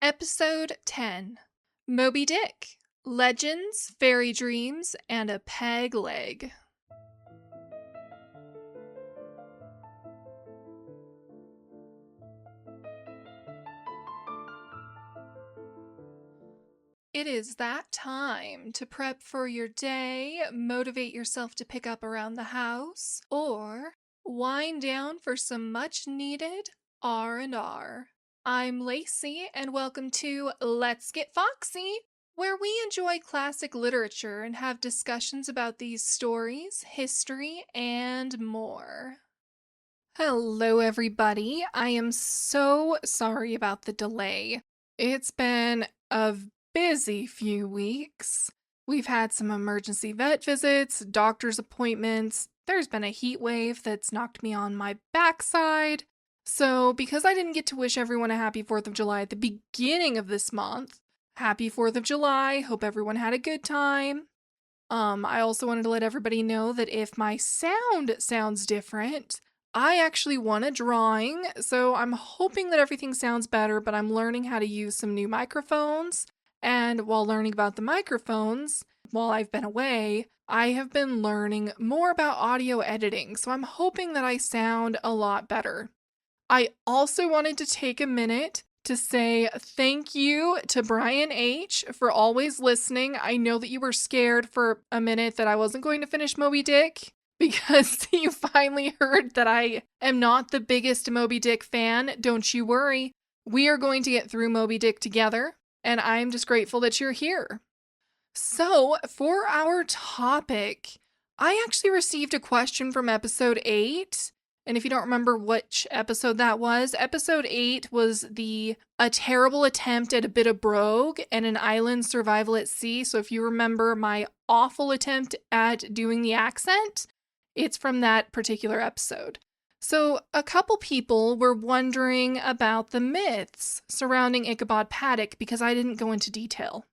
Episode 10, Moby-Dick, Legends, Fairy Dreams, and a Peg Leg. It is that time to prep for your day, motivate yourself to pick up around the house, or wind down for some much-needed R&R. I'm Lacey, and welcome to Let's Get Foxy, where we enjoy classic literature and have discussions about these stories, history, and more. Hello, everybody. I am so sorry about the delay. It's been a busy few weeks. We've had some emergency vet visits, doctor's appointments. There's been a heat wave that's knocked me on my backside. So, because I didn't get to wish everyone a happy 4th of July at the beginning of this month, happy 4th of July. Hope everyone had a good time. I also wanted to let everybody know that if my sound sounds different, I actually won a drawing, so I'm hoping that everything sounds better, but I'm learning how to use some new microphones. And while learning about the microphones, while I've been away, I have been learning more about audio editing, so I'm hoping that I sound a lot better. I also wanted to take a minute to say thank you to Brian H. for always listening. I know that you were scared for a minute that I wasn't going to finish Moby-Dick because you finally heard that I am not the biggest Moby-Dick fan. Don't you worry. We are going to get through Moby-Dick together. And I'm just grateful that you're here. So, for our topic, I actually received a question from episode 8. And if you don't remember which episode that was, episode 8 was a terrible attempt at a bit of brogue and an island survival at sea. So if you remember my awful attempt at doing the accent, it's from that particular episode. So, a couple people were wondering about the myths surrounding Ichabod Paddock because I didn't go into detail.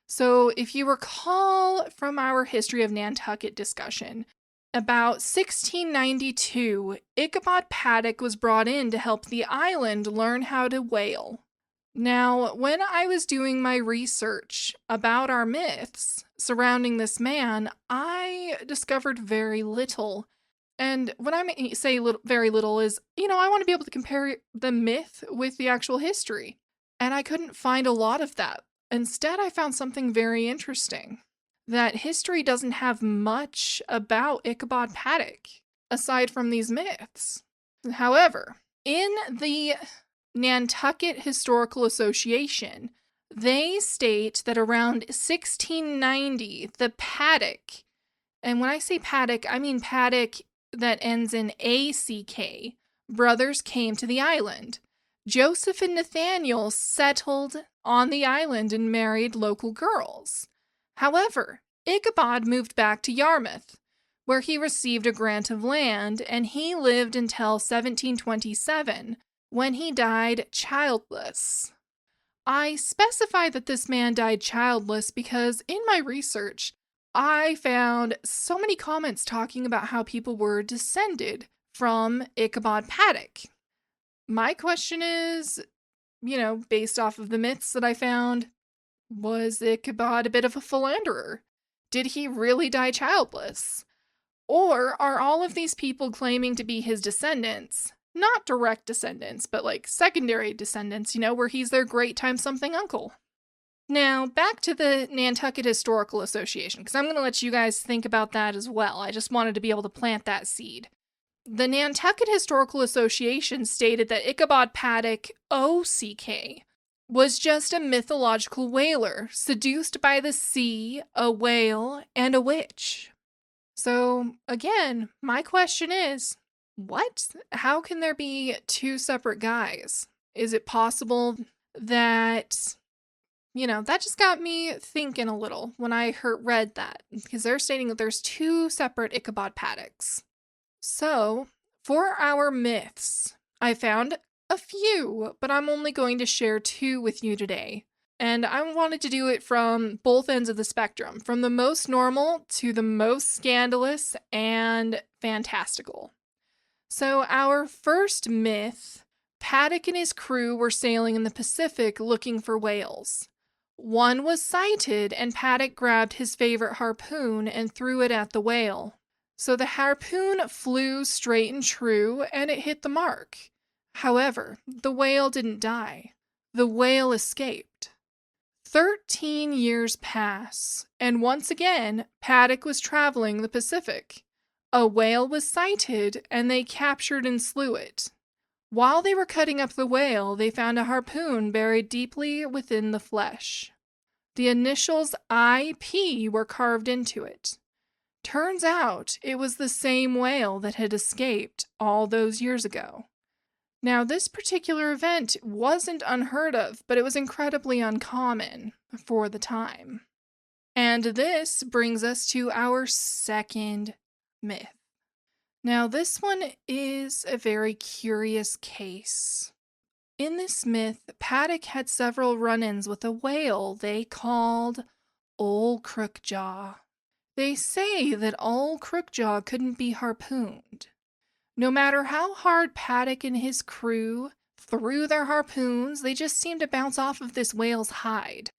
So, if you recall from our History of Nantucket discussion, about 1692, Ichabod Paddock was brought in to help the island learn how to whale. Now, when I was doing my research about our myths surrounding this man, I discovered very little. And when I say very little is, I want to be able to compare the myth with the actual history. And I couldn't find a lot of that. Instead, I found something very interesting. That history doesn't have much about Ichabod Paddock, aside from these myths. However, in the Nantucket Historical Association, they state that around 1690, the Paddock, and when I say Paddock, I mean Paddock that ends in ACK, brothers came to the island. Joseph and Nathaniel settled on the island and married local girls. However, Ichabod moved back to Yarmouth, where he received a grant of land, and he lived until 1727, when he died childless. I specify that this man died childless because in my research, I found so many comments talking about how people were descended from Ichabod Paddock. My question is, based off of the myths that I found, was Ichabod a bit of a philanderer? Did he really die childless? Or are all of these people claiming to be his descendants, not direct descendants, but like secondary descendants, where he's their great times something uncle? Now, back to the Nantucket Historical Association, because I'm going to let you guys think about that as well. I just wanted to be able to plant that seed. The Nantucket Historical Association stated that Ichabod Paddock, OCK, was just a mythological whaler, seduced by the sea, a whale, and a witch. So, again, my question is, what? How can there be two separate guys? Is it possible that... that just got me thinking a little when I read that, because they're stating that there's two separate Ichabod Paddocks. So, for our myths, I found a few, but I'm only going to share 2 with you today. And I wanted to do it from both ends of the spectrum, from the most normal to the most scandalous and fantastical. So, our first myth Paddock and his crew were sailing in the Pacific looking for whales. One was sighted, and Paddock grabbed his favorite harpoon and threw it at the whale. So the harpoon flew straight and true, and it hit the mark. However, the whale didn't die. The whale escaped. 13 years pass, and once again, Paddock was traveling the Pacific. A whale was sighted, and they captured and slew it. While they were cutting up the whale, they found a harpoon buried deeply within the flesh. The initials IP were carved into it. Turns out it was the same whale that had escaped all those years ago. Now, this particular event wasn't unheard of, but it was incredibly uncommon for the time. And this brings us to our second myth. Now, this one is a very curious case. In this myth, Paddock had several run-ins with a whale they called Old Crookjaw. They say that Old Crookjaw couldn't be harpooned. No matter how hard Paddock and his crew threw their harpoons, they just seemed to bounce off of this whale's hide.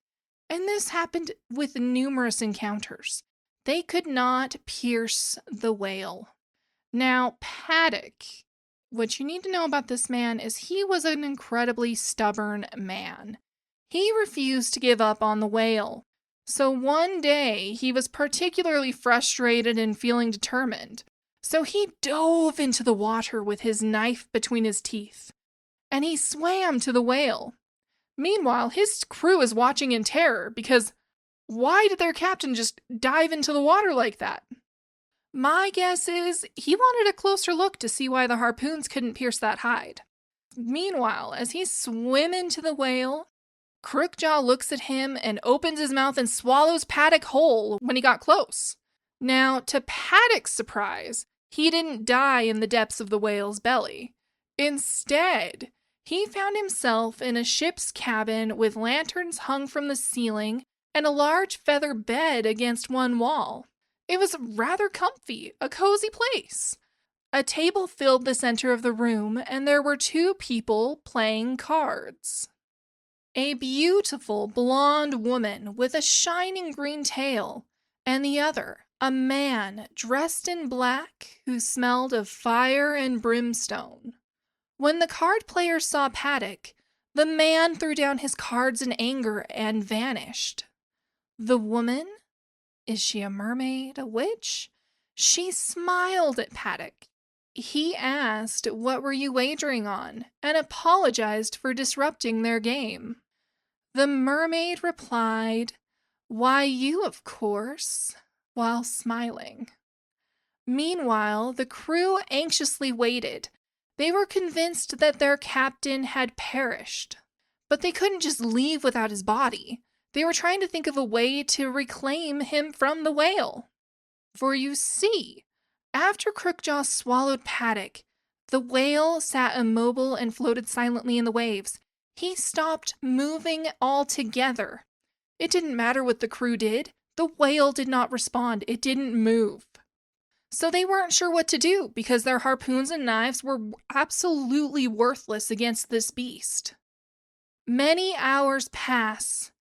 And this happened with numerous encounters. They could not pierce the whale. Now, Paddock, what you need to know about this man is he was an incredibly stubborn man. He refused to give up on the whale. So one day, he was particularly frustrated and feeling determined. So he dove into the water with his knife between his teeth, and he swam to the whale. Meanwhile, his crew is watching in terror because why did their captain just dive into the water like that? My guess is he wanted a closer look to see why the harpoons couldn't pierce that hide. Meanwhile, as he's swimming to the whale, Crookjaw looks at him and opens his mouth and swallows Paddock whole when he got close. Now, to Paddock's surprise, he didn't die in the depths of the whale's belly. Instead, he found himself in a ship's cabin with lanterns hung from the ceiling and a large feather bed against one wall. It was rather comfy, a cozy place. A table filled the center of the room, and there were two people playing cards. A beautiful blonde woman with a shining green tail, and the other, a man dressed in black who smelled of fire and brimstone. When the card player saw Paddock, the man threw down his cards in anger and vanished. The woman? Is she a mermaid, a witch? She smiled at Paddock. He asked, "What were you wagering on?" and apologized for disrupting their game. The mermaid replied, "Why, you, of course," while smiling. Meanwhile, the crew anxiously waited. They were convinced that their captain had perished. But they couldn't just leave without his body. They were trying to think of a way to reclaim him from the whale. For you see, after Crookjaw swallowed Paddock, the whale sat immobile and floated silently in the waves. He stopped moving altogether. It didn't matter what the crew did. The whale did not respond. It didn't move. So they weren't sure what to do because their harpoons and knives were absolutely worthless against this beast. Many hours pass,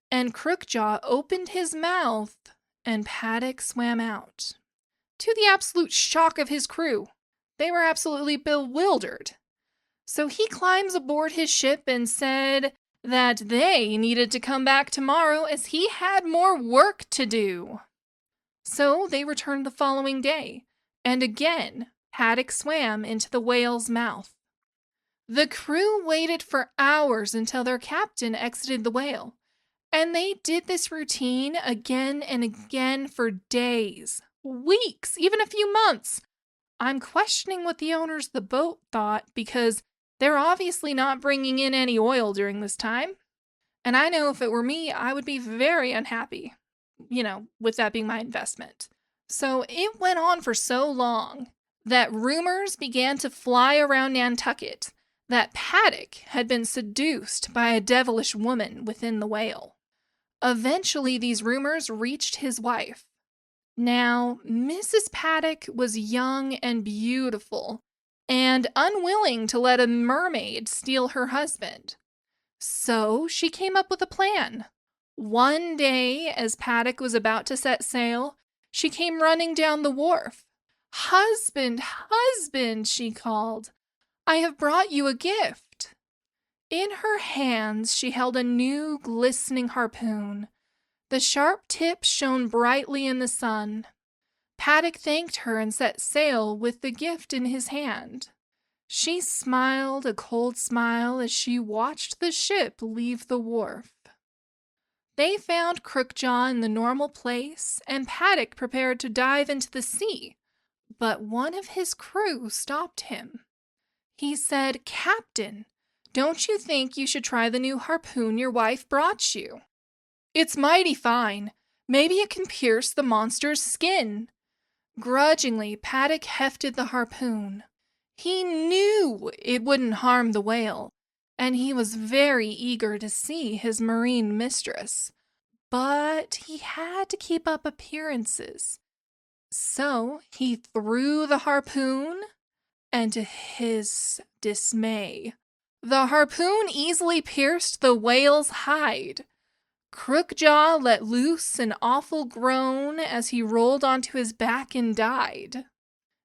and Crookjaw opened his mouth, and Paddock swam out. To the absolute shock of his crew, they were absolutely bewildered. So he climbs aboard his ship and said that they needed to come back tomorrow as he had more work to do. So they returned the following day, and again Paddock swam into the whale's mouth. The crew waited for hours until their captain exited the whale, and they did this routine again and again for days, weeks, even a few months. I'm questioning what the owners of the boat thought because they're obviously not bringing in any oil during this time. And I know if it were me, I would be very unhappy, with that being my investment. So it went on for so long that rumors began to fly around Nantucket that Paddock had been seduced by a devilish woman within the whale. Eventually, these rumors reached his wife. Now, Mrs. Paddock was young and beautiful, and unwilling to let a mermaid steal her husband. So she came up with a plan. One day, as Paddock was about to set sail, she came running down the wharf. "Husband, husband," she called, "I have brought you a gift." In her hands she held a new glistening harpoon. The sharp tip shone brightly in the sun. Paddock thanked her and set sail with the gift in his hand. She smiled a cold smile as she watched the ship leave the wharf. They found Crookjaw in the normal place, and Paddock prepared to dive into the sea. But one of his crew stopped him. He said, "Captain, don't you think you should try the new harpoon your wife brought you? It's mighty fine. Maybe it can pierce the monster's skin." Grudgingly, Paddock hefted the harpoon. He knew it wouldn't harm the whale, and he was very eager to see his marine mistress. But he had to keep up appearances. So he threw the harpoon, and to his dismay, the harpoon easily pierced the whale's hide. Crookjaw let loose an awful groan as he rolled onto his back and died.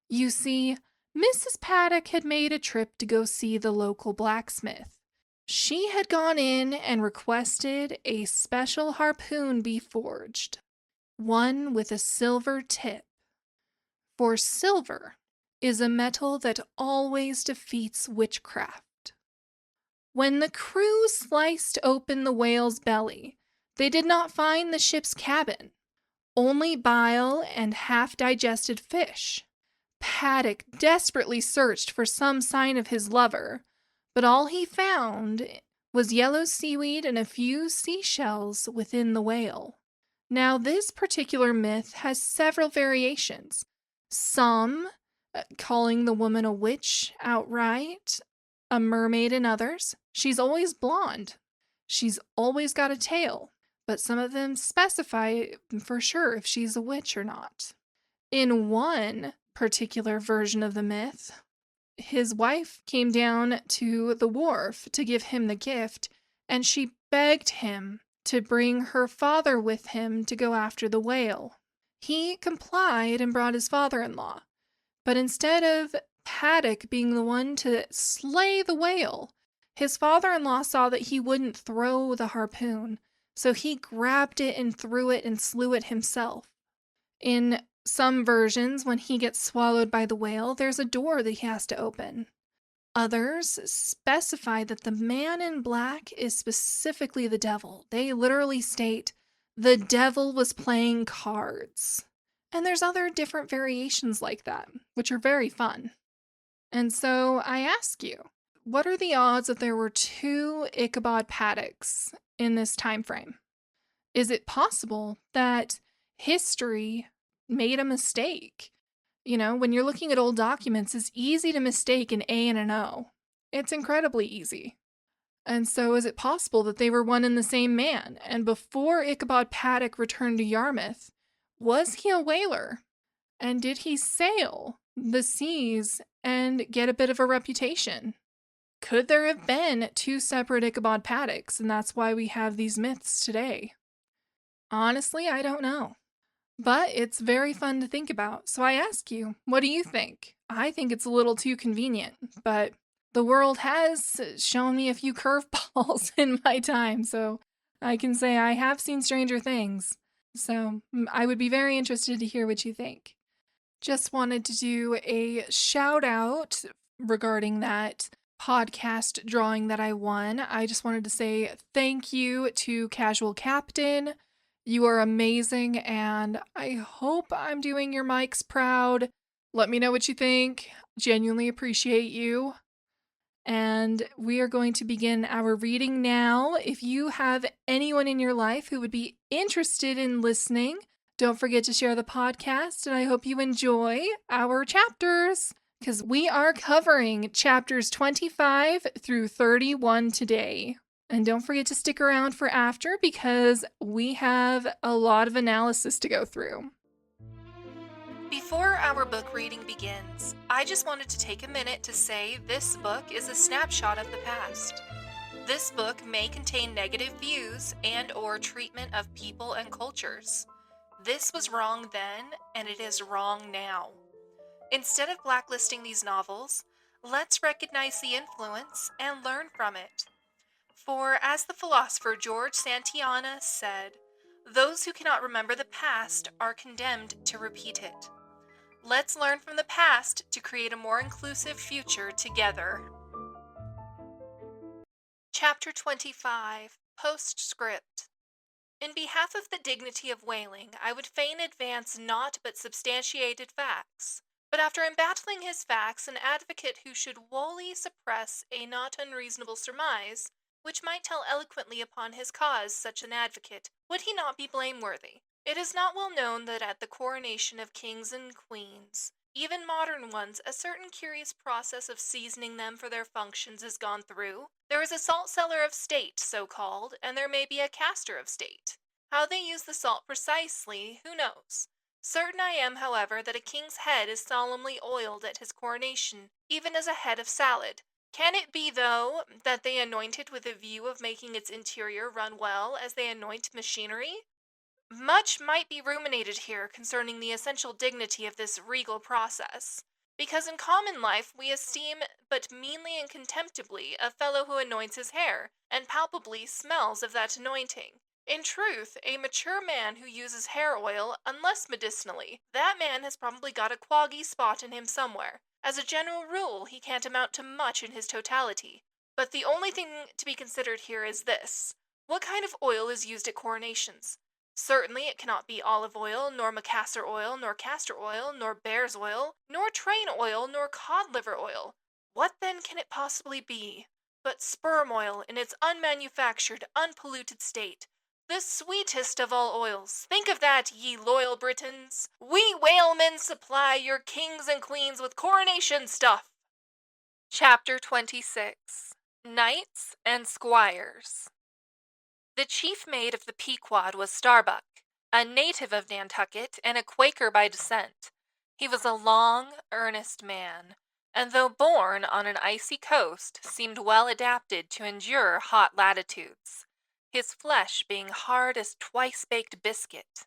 You see, Mrs. Paddock had made a trip to go see the local blacksmith. She had gone in and requested a special harpoon be forged, one with a silver tip. For silver is a metal that always defeats witchcraft. When the crew sliced open the whale's belly, they did not find the ship's cabin, only bile and half-digested fish. Paddock desperately searched for some sign of his lover, but all he found was yellow seaweed and a few seashells within the whale. Now, this particular myth has several variations. Some calling the woman a witch outright, a mermaid in others. She's always blonde. She's always got a tail, but some of them specify for sure if she's a witch or not. In one particular version of the myth, his wife came down to the wharf to give him the gift, and she begged him to bring her father with him to go after the whale. He complied and brought his father-in-law, but instead of Paddock being the one to slay the whale, his father-in-law saw that he wouldn't throw the harpoon, so he grabbed it and threw it and slew it himself. In some versions, when he gets swallowed by the whale, there's a door that he has to open. Others specify that the man in black is specifically the devil. They literally state, "The devil was playing cards." And there's other different variations like that, which are very fun. And so I ask you, what are the odds that there were two Ichabod Paddocks in this time frame? Is it possible that history made a mistake? You know, when you're looking at old documents, it's easy to mistake an A and an O. It's incredibly easy. And so is it possible that they were one and the same man? And before Ichabod Paddock returned to Yarmouth, was he a whaler? And did he sail the seas and get a bit of a reputation? Could there have been two separate Ichabod Paddocks, and that's why we have these myths today? Honestly, I don't know. But it's very fun to think about. So I ask you, what do you think? I think it's a little too convenient, but the world has shown me a few curveballs in my time, so I can say I have seen stranger things. So I would be very interested to hear what you think. Just wanted to do a shout out regarding that podcast drawing that I won. I just wanted to say thank you to Casual Captain. You are amazing, and I hope I'm doing your mics proud. Let me know what you think. Genuinely appreciate you. And we are going to begin our reading now. If you have anyone in your life who would be interested in listening, don't forget to share the podcast, and I hope you enjoy our chapters, because we are covering chapters 25 through 31 today. And don't forget to stick around for after, because we have a lot of analysis to go through. Before our book reading begins, I just wanted to take a minute to say this book is a snapshot of the past. This book may contain negative views and/or treatment of people and cultures. This was wrong then, and it is wrong now. Instead of blacklisting these novels, let's recognize the influence and learn from it. For as the philosopher George Santayana said, those who cannot remember the past are condemned to repeat it. Let's learn from the past to create a more inclusive future together. Chapter 25, Postscript. In behalf of the dignity of whaling, I would fain advance naught but substantiated facts. But after embattling his facts, an advocate who should wholly suppress a not unreasonable surmise, which might tell eloquently upon his cause, such an advocate, would he not be blameworthy? It is not well known that at the coronation of kings and queens, even modern ones, a certain curious process of seasoning them for their functions is gone through. There is a salt cellar of state, so called, and there may be a caster of state. How they use the salt precisely, who knows? Certain I am, however, that a king's head is solemnly oiled at his coronation, even as a head of salad. Can it be, though, that they anoint it with a view of making its interior run well as they anoint machinery? Much might be ruminated here concerning the essential dignity of this regal process, because in common life we esteem but meanly and contemptibly a fellow who anoints his hair, and palpably smells of that anointing. In truth, a mature man who uses hair oil, unless medicinally, that man has probably got a quaggy spot in him somewhere. As a general rule, he can't amount to much in his totality. But the only thing to be considered here is this: what kind of oil is used at coronations? Certainly it cannot be olive oil, nor macassar oil, nor castor oil, nor bear's oil, nor train oil, nor cod liver oil. What then can it possibly be but sperm oil in its unmanufactured, unpolluted state? The sweetest of all oils. Think of that, ye loyal Britons. We whalemen supply your kings and queens with coronation stuff. Chapter 26. Knights and Squires. The chief mate of the Pequod was Starbuck, a native of Nantucket and a Quaker by descent. He was a long, earnest man, and though born on an icy coast, seemed well adapted to endure hot latitudes, his flesh being hard as twice-baked biscuit.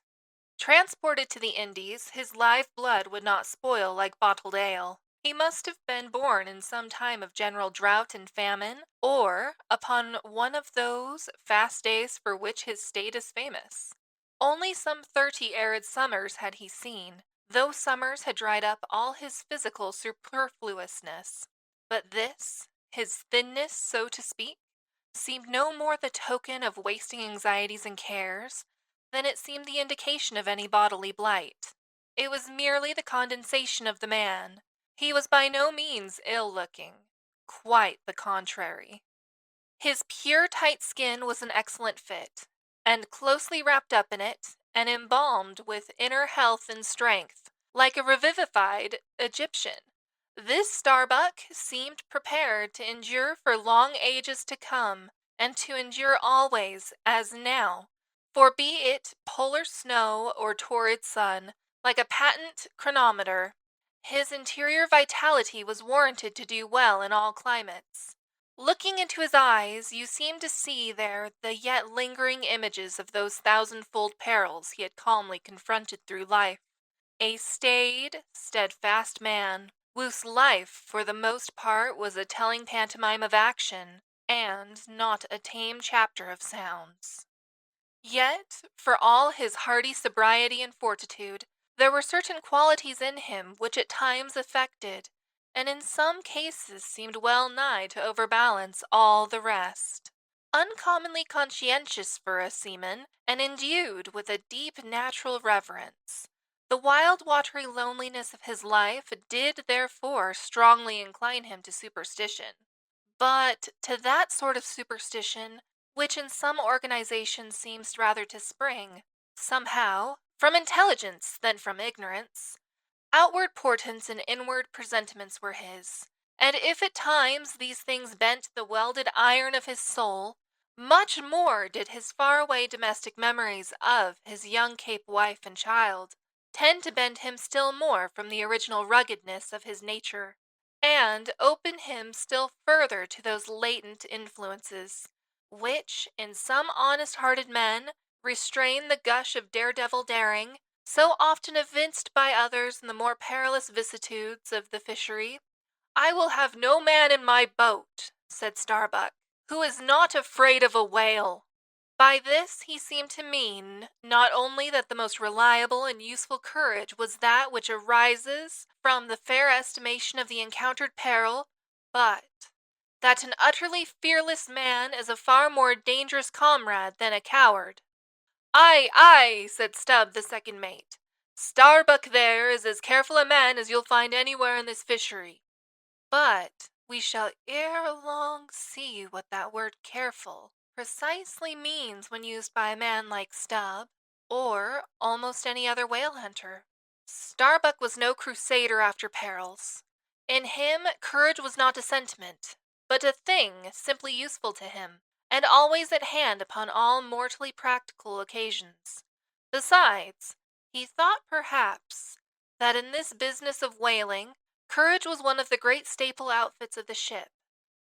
Transported to the Indies, his live blood would not spoil like bottled ale. He must have been born in some time of general drought and famine, or upon one of those fast days for which his state is famous. Only some 30 arid summers had he seen, though summers had dried up all his physical superfluousness. But this, his thinness, so to speak, seemed no more the token of wasting anxieties and cares than it seemed the indication of any bodily blight. It was merely the condensation of the man. He was by no means ill-looking, quite the contrary. His pure tight skin was an excellent fit, and closely wrapped up in it, and embalmed with inner health and strength, like a revivified Egyptian. This Starbuck seemed prepared to endure for long ages to come, and to endure always, as now, for be it polar snow or torrid sun, like a patent chronometer, his interior vitality was warranted to do well in all climates. Looking into his eyes, you seemed to see there the yet lingering images of those thousandfold perils he had calmly confronted through life. A staid, steadfast man, whose life for the most part was a telling pantomime of action, and not a tame chapter of sounds. Yet, for all his hardy sobriety and fortitude, there were certain qualities in him which at times affected, and in some cases seemed well nigh to overbalance all the rest. Uncommonly conscientious for a seaman, and endued with a deep natural reverence, the wild watery loneliness of his life did therefore strongly incline him to superstition. But to that sort of superstition which in some organizations seems rather to spring, somehow, from intelligence than from ignorance. Outward portents and inward presentiments were his, and if at times these things bent the welded iron of his soul, much more did his faraway domestic memories of his young Cape wife and child tend to bend him still more from the original ruggedness of his nature, and open him still further to those latent influences, which, in some honest-hearted men, restrain the gush of daredevil daring, so often evinced by others in the more perilous vicissitudes of the fishery. "I will have no man in my boat," said Starbuck, "who is not afraid of a whale." By this he seemed to mean not only that the most reliable and useful courage was that which arises from the fair estimation of the encountered peril, but that an utterly fearless man is a far more dangerous comrade than a coward. "Aye, aye," said Stubb, the second mate. "Starbuck there is as careful a man as you'll find anywhere in this fishery." But we shall ere long see what that word careful precisely means when used by a man like Stubb, or almost any other whale hunter. Starbuck was no crusader after perils. In him, courage was not a sentiment, but a thing simply useful to him, and always at hand upon all mortally practical occasions. Besides, he thought perhaps that in this business of whaling, courage was one of the great staple outfits of the ship,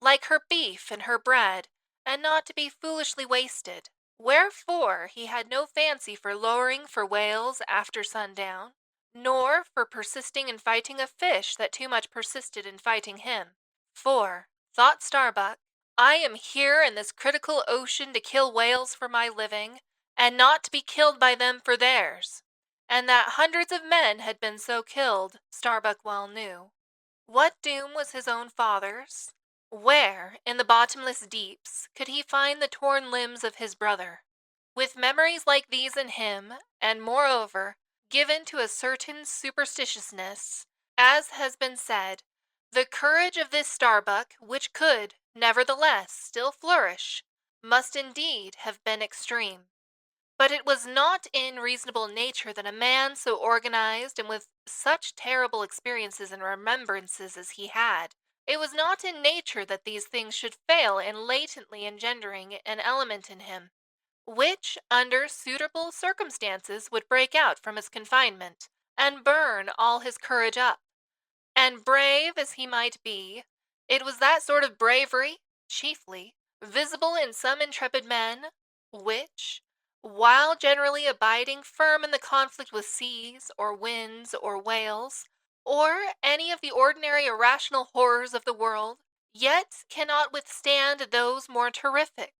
like her beef and her bread, and not to be foolishly wasted. Wherefore he had no fancy for lowering for whales after sundown, nor for persisting in fighting a fish that too much persisted in fighting him. For, thought Starbuck, I am here in this critical ocean to kill whales for my living, and not to be killed by them for theirs. And that hundreds of men had been so killed, Starbuck well knew. What doom was his own father's? Where, in the bottomless deeps, could he find the torn limbs of his brother? With memories like these in him, and moreover, given to a certain superstitiousness, as has been said, the courage of this Starbuck, which could, nevertheless, still flourish, must indeed have been extreme. But it was not in reasonable nature that a man so organized and with such terrible experiences and remembrances as he had, it was not in nature that these things should fail in latently engendering an element in him, which, under suitable circumstances, would break out from his confinement, and burn all his courage up. And brave as he might be, it was that sort of bravery, chiefly, visible in some intrepid men, which, while generally abiding firm in the conflict with seas, or winds, or whales, or any of the ordinary irrational horrors of the world, yet cannot withstand those more terrific,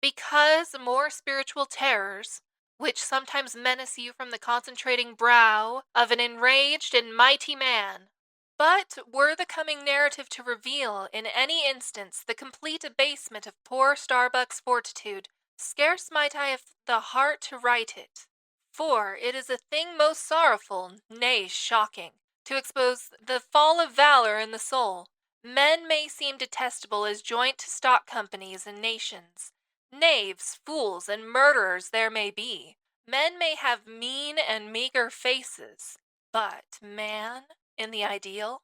because more spiritual terrors, which sometimes menace you from the concentrating brow of an enraged and mighty man. But were the coming narrative to reveal in any instance the complete abasement of poor Starbuck's fortitude, scarce might I have the heart to write it. For it is a thing most sorrowful, nay, shocking, to expose the fall of valor in the soul. Men may seem detestable as joint to stock companies and nations. Knaves, fools, and murderers there may be. Men may have mean and meager faces. But man, in the ideal,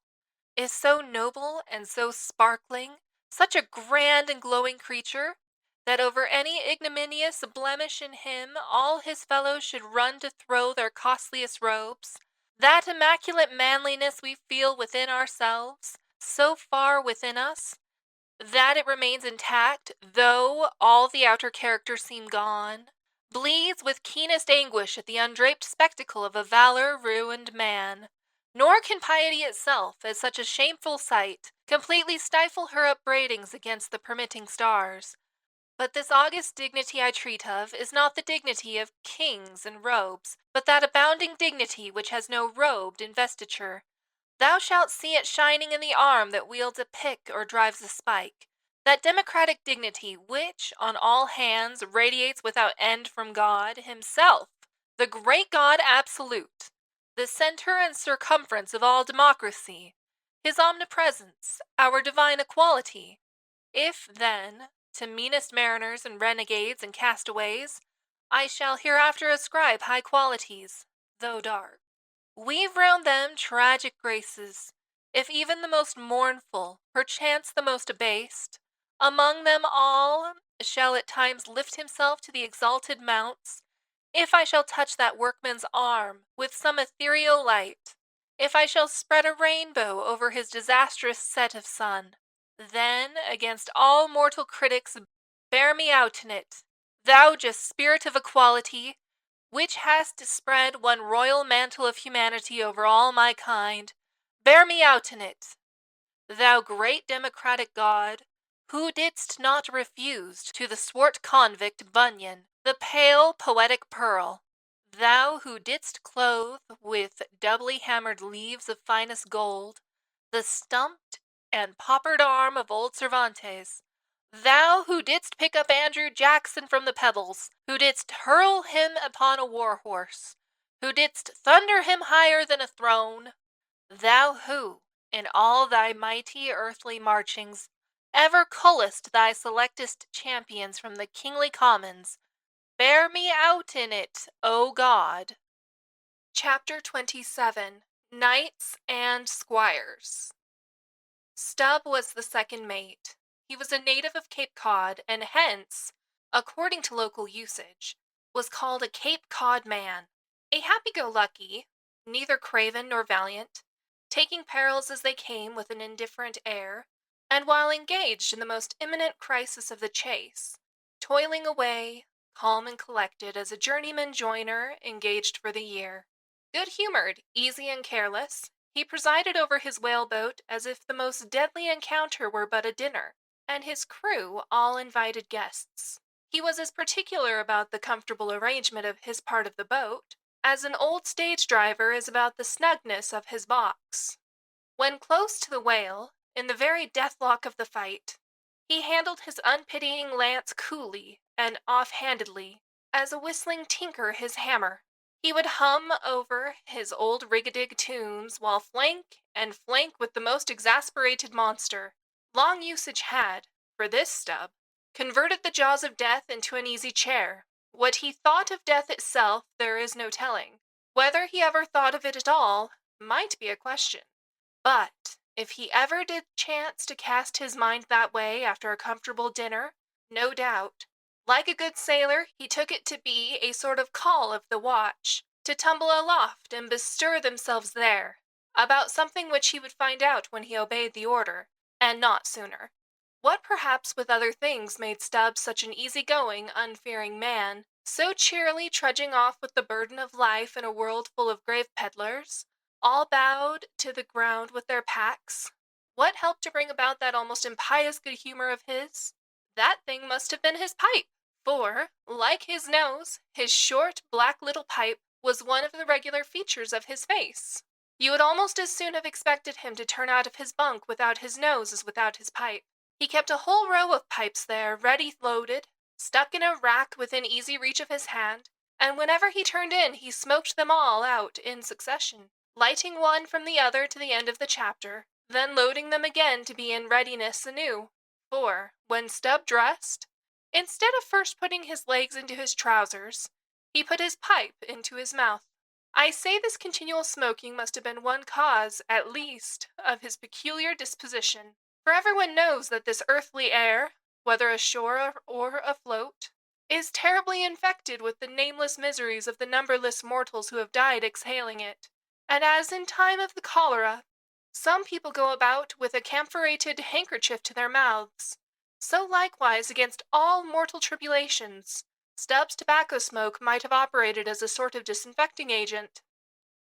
is so noble and so sparkling, such a grand and glowing creature, that over any ignominious blemish in him all his fellows should run to throw their costliest robes. That immaculate manliness we feel within ourselves, so far within us, that it remains intact, though all the outer character seem gone, bleeds with keenest anguish at the undraped spectacle of a valor-ruined man. Nor can piety itself, as such a shameful sight, completely stifle her upbraidings against the permitting stars. But this august dignity I treat of is not the dignity of kings and robes, but that abounding dignity which has no robed investiture. Thou shalt see it shining in the arm that wields a pick or drives a spike. That democratic dignity which, on all hands, radiates without end from God himself, the great God absolute, the center and circumference of all democracy, his omnipresence, our divine equality. If, then, to meanest mariners and renegades and castaways, I shall hereafter ascribe high qualities, though dark, weave round them tragic graces, if even the most mournful, perchance the most abased, among them all shall at times lift himself to the exalted mounts, If I shall touch that workman's arm with some ethereal light, if I shall spread a rainbow over his disastrous set of sun, then, against all mortal critics, bear me out in it, thou just spirit of equality, which hast spread one royal mantle of humanity over all my kind, bear me out in it, thou great democratic God, who didst not refuse to the swart convict Bunyan the pale poetic pearl, thou who didst clothe with doubly hammered leaves of finest gold the stumped and poppered arm of old Cervantes, thou who didst pick up Andrew Jackson from the pebbles, who didst hurl him upon a war horse, who didst thunder him higher than a throne, thou who, in all thy mighty earthly marchings, ever cullest thy selectest champions from the kingly commons, bear me out in it, O God. Chapter 27. Knights and Squires. Stubb was the second mate. He was a native of Cape Cod, and hence, according to local usage, was called a Cape Cod man, a happy-go-lucky, neither craven nor valiant, taking perils as they came with an indifferent air, and while engaged in the most imminent crisis of the chase, toiling away, calm and collected as a journeyman joiner engaged for the year. Good-humored, easy and careless, he presided over his whaleboat as if the most deadly encounter were but a dinner, and his crew all invited guests. He was as particular about the comfortable arrangement of his part of the boat as an old stage driver is about the snugness of his box. When close to the whale, in the very deathlock of the fight, he handled his unpitying lance coolly and off-handedly, as a whistling tinker his hammer. He would hum over his old rig-a-dig tunes while flank and flank with the most exasperated monster. Long usage had, for this Stubb, converted the jaws of death into an easy chair. What he thought of death itself there is no telling. Whether he ever thought of it at all might be a question. But if he ever did chance to cast his mind that way after a comfortable dinner, no doubt, like a good sailor, he took it to be a sort of call of the watch, to tumble aloft and bestir themselves there, about something which he would find out when he obeyed the order, and not sooner. What perhaps with other things made Stubb such an easy-going, unfearing man, so cheerily trudging off with the burden of life in a world full of grave peddlers, all bowed to the ground with their packs? What helped to bring about that almost impious good humor of his? That thing must have been his pipe, for, like his nose, his short, black little pipe was one of the regular features of his face. You would almost as soon have expected him to turn out of his bunk without his nose as without his pipe. He kept a whole row of pipes there, ready loaded, stuck in a rack within easy reach of his hand, and whenever he turned in he smoked them all out in succession, lighting one from the other to the end of the chapter, then loading them again to be in readiness anew. For, when Stubb dressed, instead of first putting his legs into his trousers, he put his pipe into his mouth. I say this continual smoking must have been one cause, at least, of his peculiar disposition, for everyone knows that this earthly air, whether ashore or afloat, is terribly infected with the nameless miseries of the numberless mortals who have died exhaling it. And as in time of the cholera, some people go about with a camphorated handkerchief to their mouths, so likewise against all mortal tribulations, Stubb's tobacco smoke might have operated as a sort of disinfecting agent.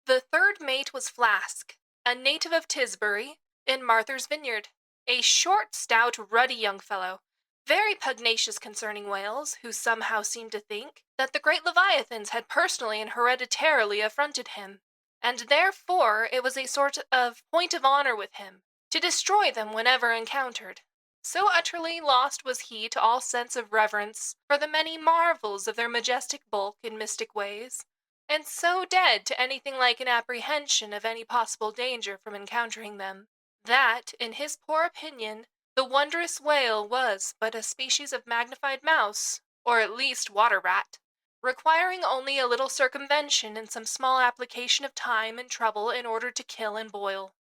The third mate was Flask, a native of Tisbury, in Martha's Vineyard, a short, stout, ruddy young fellow, very pugnacious concerning whales, who somehow seemed to think that the great Leviathans had personally and hereditarily affronted him, and therefore it was a sort of point of honor with him to destroy them whenever encountered. So utterly lost was he to all sense of reverence for the many marvels of their majestic bulk and mystic ways, and so dead to anything like an apprehension of any possible danger from encountering them, that, in his poor opinion, the wondrous whale was but a species of magnified mouse, or at least water-rat, requiring only a little circumvention and some small application of time and trouble in order to kill and boil.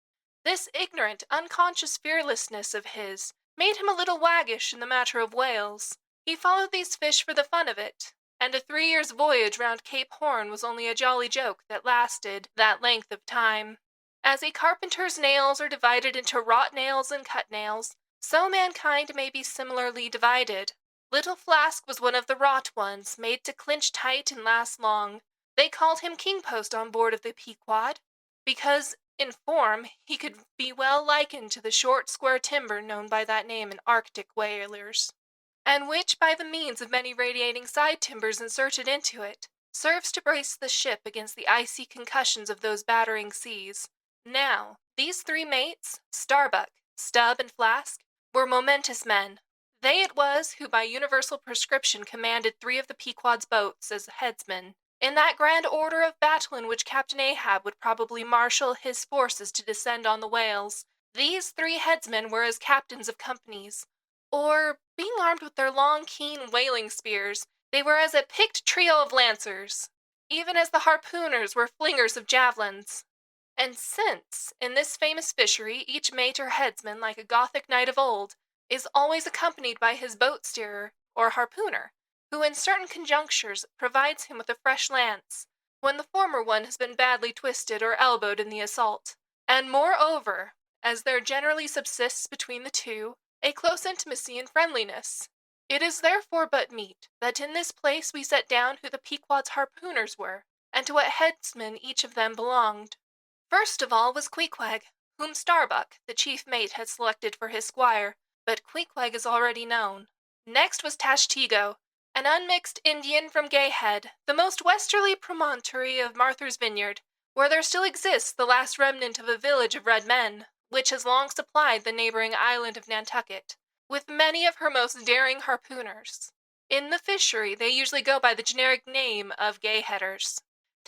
This ignorant, unconscious fearlessness of his made him a little waggish in the matter of whales. He followed these fish for the fun of it, and a 3 years' voyage round Cape Horn was only a jolly joke that lasted that length of time. As a carpenter's nails are divided into wrought nails and cut nails, so mankind may be similarly divided. Little Flask was one of the wrought ones, made to clinch tight and last long. They called him King Post on board of the Pequod, because, in form, he could be well likened to the short square timber known by that name in Arctic whalers, and which, by the means of many radiating side timbers inserted into it, serves to brace the ship against the icy concussions of those battering seas. Now, these 3 mates, Starbuck, Stubb, and Flask, were momentous men. They it was who by universal prescription commanded 3 of the Pequod's boats as headsmen, in that grand order of battle in which Captain Ahab would probably marshal his forces to descend on the whales. These 3 headsmen were as captains of companies, or, being armed with their long, keen whaling spears, they were as a picked trio of lancers, even as the harpooners were flingers of javelins. And since, in this famous fishery, each mate or headsman, like a Gothic knight of old, is always accompanied by his boat steerer, or harpooner, who in certain conjunctures provides him with a fresh lance, when the former one has been badly twisted or elbowed in the assault. And moreover, as there generally subsists between the two a close intimacy and friendliness, it is therefore but meet that in this place we set down who the Pequod's harpooners were, and to what headsman each of them belonged. First of all was Queequeg, whom Starbuck, the chief mate, had selected for his squire, but Queequeg is already known. Next was Tashtego, an unmixed Indian from Gayhead, the most westerly promontory of Martha's Vineyard, where there still exists the last remnant of a village of red men, which has long supplied the neighboring island of Nantucket, with many of her most daring harpooners. In the fishery they usually go by the generic name of Gayheaders.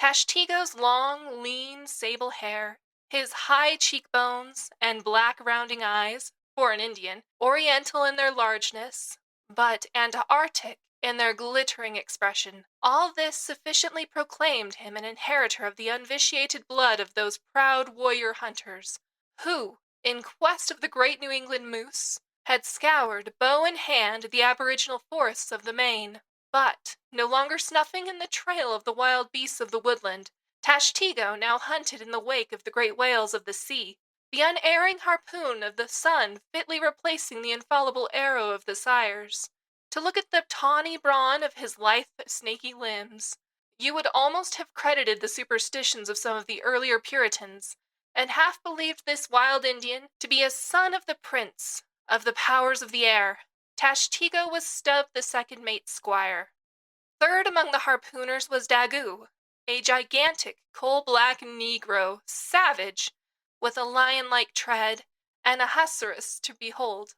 Tashtego's long, lean, sable hair, his high cheekbones, and black rounding eyes, for an Indian, oriental in their largeness, but Antarctic in their glittering expression, all this sufficiently proclaimed him an inheritor of the unvitiated blood of those proud warrior hunters, who, in quest of the great New England moose, had scoured, bow in hand, the aboriginal forests of the Maine. But, no longer snuffing in the trail of the wild beasts of the woodland, Tashtego now hunted in the wake of the great whales of the sea, the unerring harpoon of the sun fitly replacing the infallible arrow of the sires. To look at the tawny brawn of his lithe, snaky limbs, you would almost have credited the superstitions of some of the earlier Puritans, and half believed this wild Indian to be a son of the prince of the powers of the air. Tashtego was Stubb the second mate's squire. Third among the harpooners was Daggoo, a gigantic, coal-black Negro, savage, with a lion-like tread, and a hussarus to behold.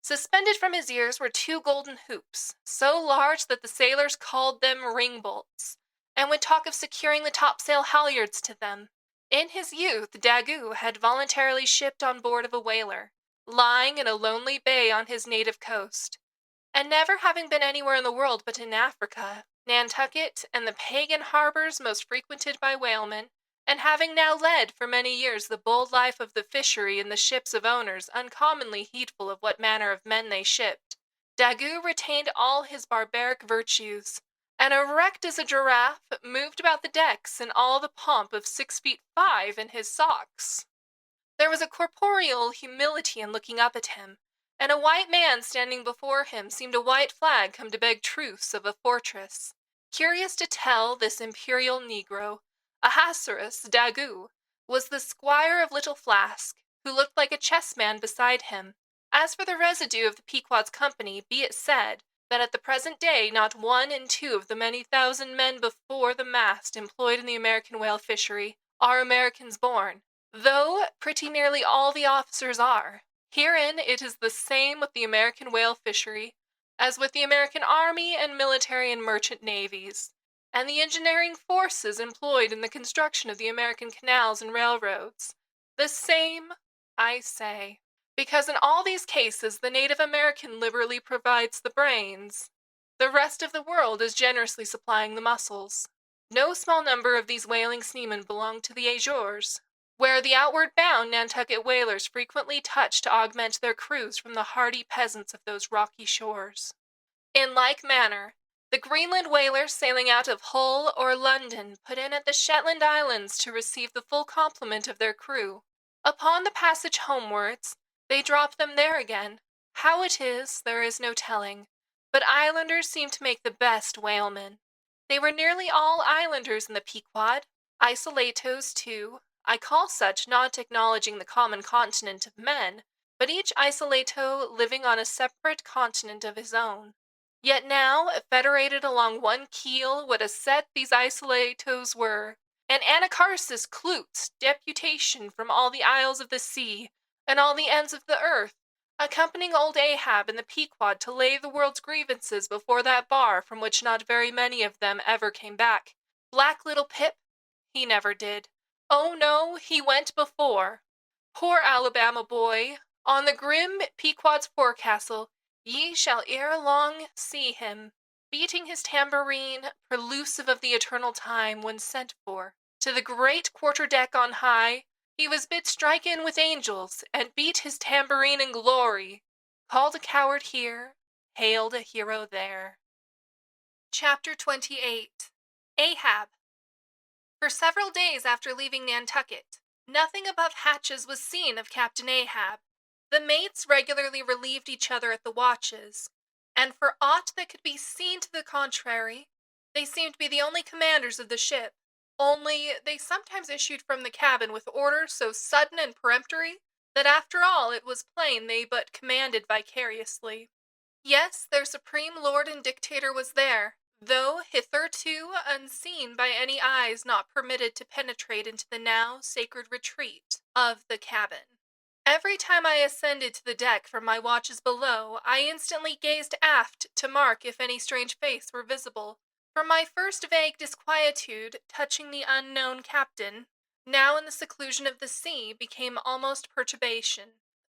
Suspended from his ears were 2 golden hoops, so large that the sailors called them ring-bolts, and would talk of securing the topsail halyards to them. In his youth, Daggoo had voluntarily shipped on board of a whaler, lying in a lonely bay on his native coast, and never having been anywhere in the world but in Africa, Nantucket, and the pagan harbors most frequented by whalemen, and having now led for many years the bold life of the fishery in the ships of owners uncommonly heedful of what manner of men they shipped, Daggoo retained all his barbaric virtues, and erect as a giraffe, moved about the decks in all the pomp of 6 feet 5 in his socks. There was a corporeal humility in looking up at him, and a white man standing before him seemed a white flag come to beg truce of a fortress. Curious to tell, this imperial Negro, Ahasuerus Daggoo, was the squire of Little Flask, who looked like a chessman beside him. As for the residue of the Pequod's company, be it said that at the present day not 1 in 2 of the many thousand men before the mast employed in the American whale fishery are Americans born, though pretty nearly all the officers are. Herein it is the same with the American whale fishery as with the American army and military and merchant navies, and the engineering forces employed in the construction of the American canals and railroads. The same, I say, because in all these cases the native American liberally provides the brains. The rest of the world is generously supplying the muscles. No small number of these whaling seamen belong to the Azores, where the outward-bound Nantucket whalers frequently touch to augment their crews from the hardy peasants of those rocky shores. In like manner, The Greenland whalers sailing out of Hull or London put in at the Shetland Islands to receive the full complement of their crew. Upon the passage homewards, they drop them there again. How it is, there is no telling, but islanders seem to make the best whalemen. They were nearly all islanders in the Pequod, isolatos too. I call such, not acknowledging the common continent of men, but each isolato living on a separate continent of his own. Yet now, federated along one keel, what a set these isolatos were! And Anacharsis Clute's deputation from all the isles of the sea, and all the ends of the earth, accompanying old Ahab and the Pequod to lay the world's grievances before that bar from which not very many of them ever came back. Black little Pip? He never did. Oh no, he went before. Poor Alabama boy! On the grim Pequod's forecastle, ye shall ere long see him, beating his tambourine, prelusive of the eternal time when sent for. To the great quarter-deck on high, he was bid strike in with angels, and beat his tambourine in glory. Called a coward here, hailed a hero there. Chapter 28. Ahab. For several days after leaving Nantucket, nothing above hatches was seen of Captain Ahab. The mates regularly relieved each other at the watches, and for aught that could be seen to the contrary, they seemed to be the only commanders of the ship. Only they sometimes issued from the cabin with orders so sudden and peremptory that after all it was plain they but commanded vicariously. Yes, their supreme lord and dictator was there, though hitherto unseen by any eyes not permitted to penetrate into the now sacred retreat of the cabin. Every time I ascended to the deck from my watches below, I instantly gazed aft to mark if any strange face were visible. From my first vague disquietude touching the unknown captain, now in the seclusion of the sea, became almost perturbation.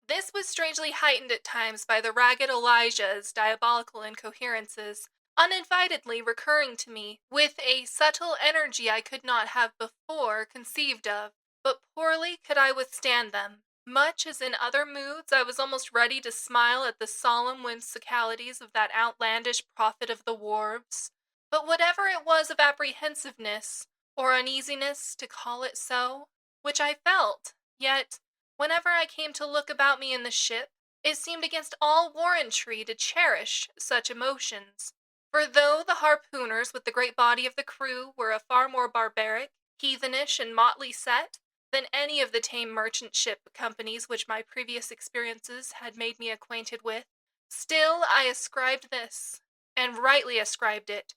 This was strangely heightened at times by the ragged Elijah's diabolical incoherences, uninvitedly recurring to me with a subtle energy I could not have before conceived of, but poorly could I withstand them. Much as in other moods, I was almost ready to smile at the solemn whimsicalities of that outlandish prophet of the wharves. But whatever it was of apprehensiveness, or uneasiness, to call it so, which I felt, yet, whenever I came to look about me in the ship, it seemed against all warrantry to cherish such emotions. For though the harpooners with the great body of the crew were a far more barbaric, heathenish, and motley set than any of the tame merchant ship companies which my previous experiences had made me acquainted with, still I ascribed this, and rightly ascribed it,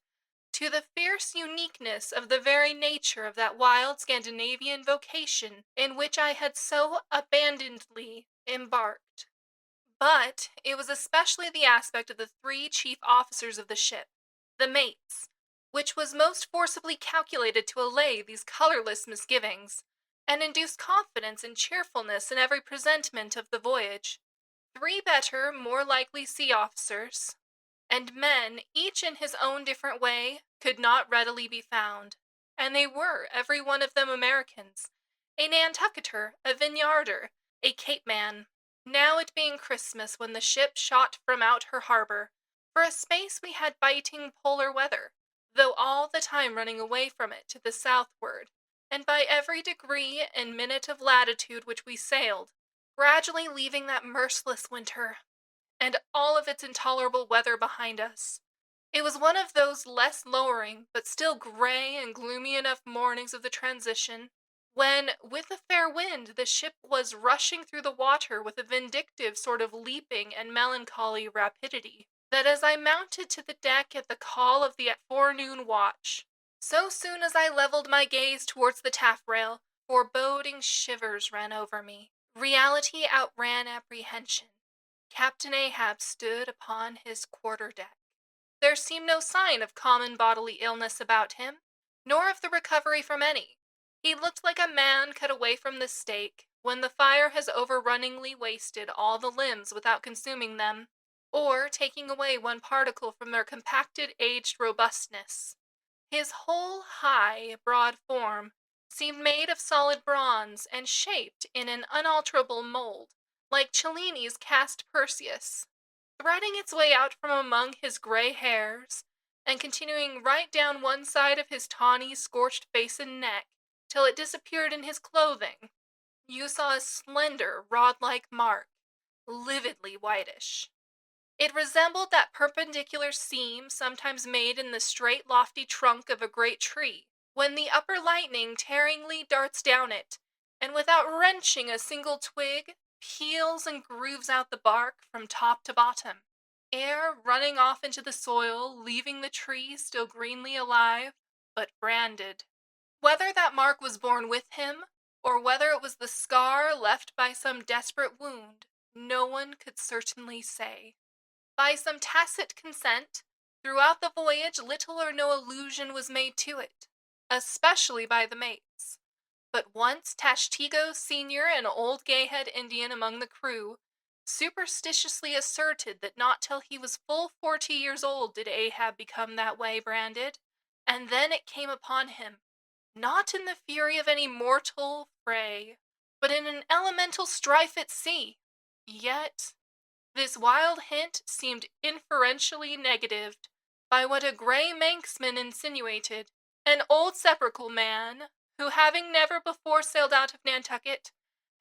to the fierce uniqueness of the very nature of that wild Scandinavian vocation in which I had so abandonedly embarked. But it was especially the aspect of the three chief officers of the ship, the mates, which was most forcibly calculated to allay these colorless misgivings, and induce confidence and cheerfulness in every presentment of the voyage. Three better, more likely sea officers, and men, each in his own different way, could not readily be found, and they were every one of them Americans, a Nantucketer, a Vineyarder, a Cape man. Now it being Christmas when the ship shot from out her harbor, for a space we had biting polar weather, though all the time running away from it to the southward, and by every degree and minute of latitude which we sailed, gradually leaving that merciless winter, and all of its intolerable weather behind us. It was one of those less lowering, but still gray and gloomy enough mornings of the transition, when, with a fair wind, the ship was rushing through the water with a vindictive sort of leaping and melancholy rapidity, that as I mounted to the deck at the call of the forenoon watch, so soon as I leveled my gaze towards the taffrail, foreboding shivers ran over me. Reality outran apprehension. Captain Ahab stood upon his quarter-deck. There seemed no sign of common bodily illness about him, nor of the recovery from any. He looked like a man cut away from the stake, when the fire has overrunningly wasted all the limbs without consuming them, or taking away one particle from their compacted aged robustness. His whole high, broad form seemed made of solid bronze, and shaped in an unalterable mold, like Cellini's cast Perseus. Threading its way out from among his gray hairs, and continuing right down one side of his tawny, scorched face and neck, till it disappeared in his clothing, you saw a slender, rod-like mark, lividly whitish. It resembled that perpendicular seam sometimes made in the straight, lofty trunk of a great tree, when the upper lightning tearingly darts down it, and without wrenching a single twig, peels and grooves out the bark from top to bottom, ere running off into the soil, leaving the tree still greenly alive, but branded. Whether that mark was born with him, or whether it was the scar left by some desperate wound, no one could certainly say. By some tacit consent, throughout the voyage little or no allusion was made to it, especially by the mates. But once Tashtego Sr., an old gay-head Indian among the crew, superstitiously asserted that not till he was full 40 years old did Ahab become that way branded, and then it came upon him, not in the fury of any mortal fray, but in an elemental strife at sea. Yet this wild hint seemed inferentially negatived by what a grey Manxman insinuated, an old sepulchral man, who having never before sailed out of Nantucket,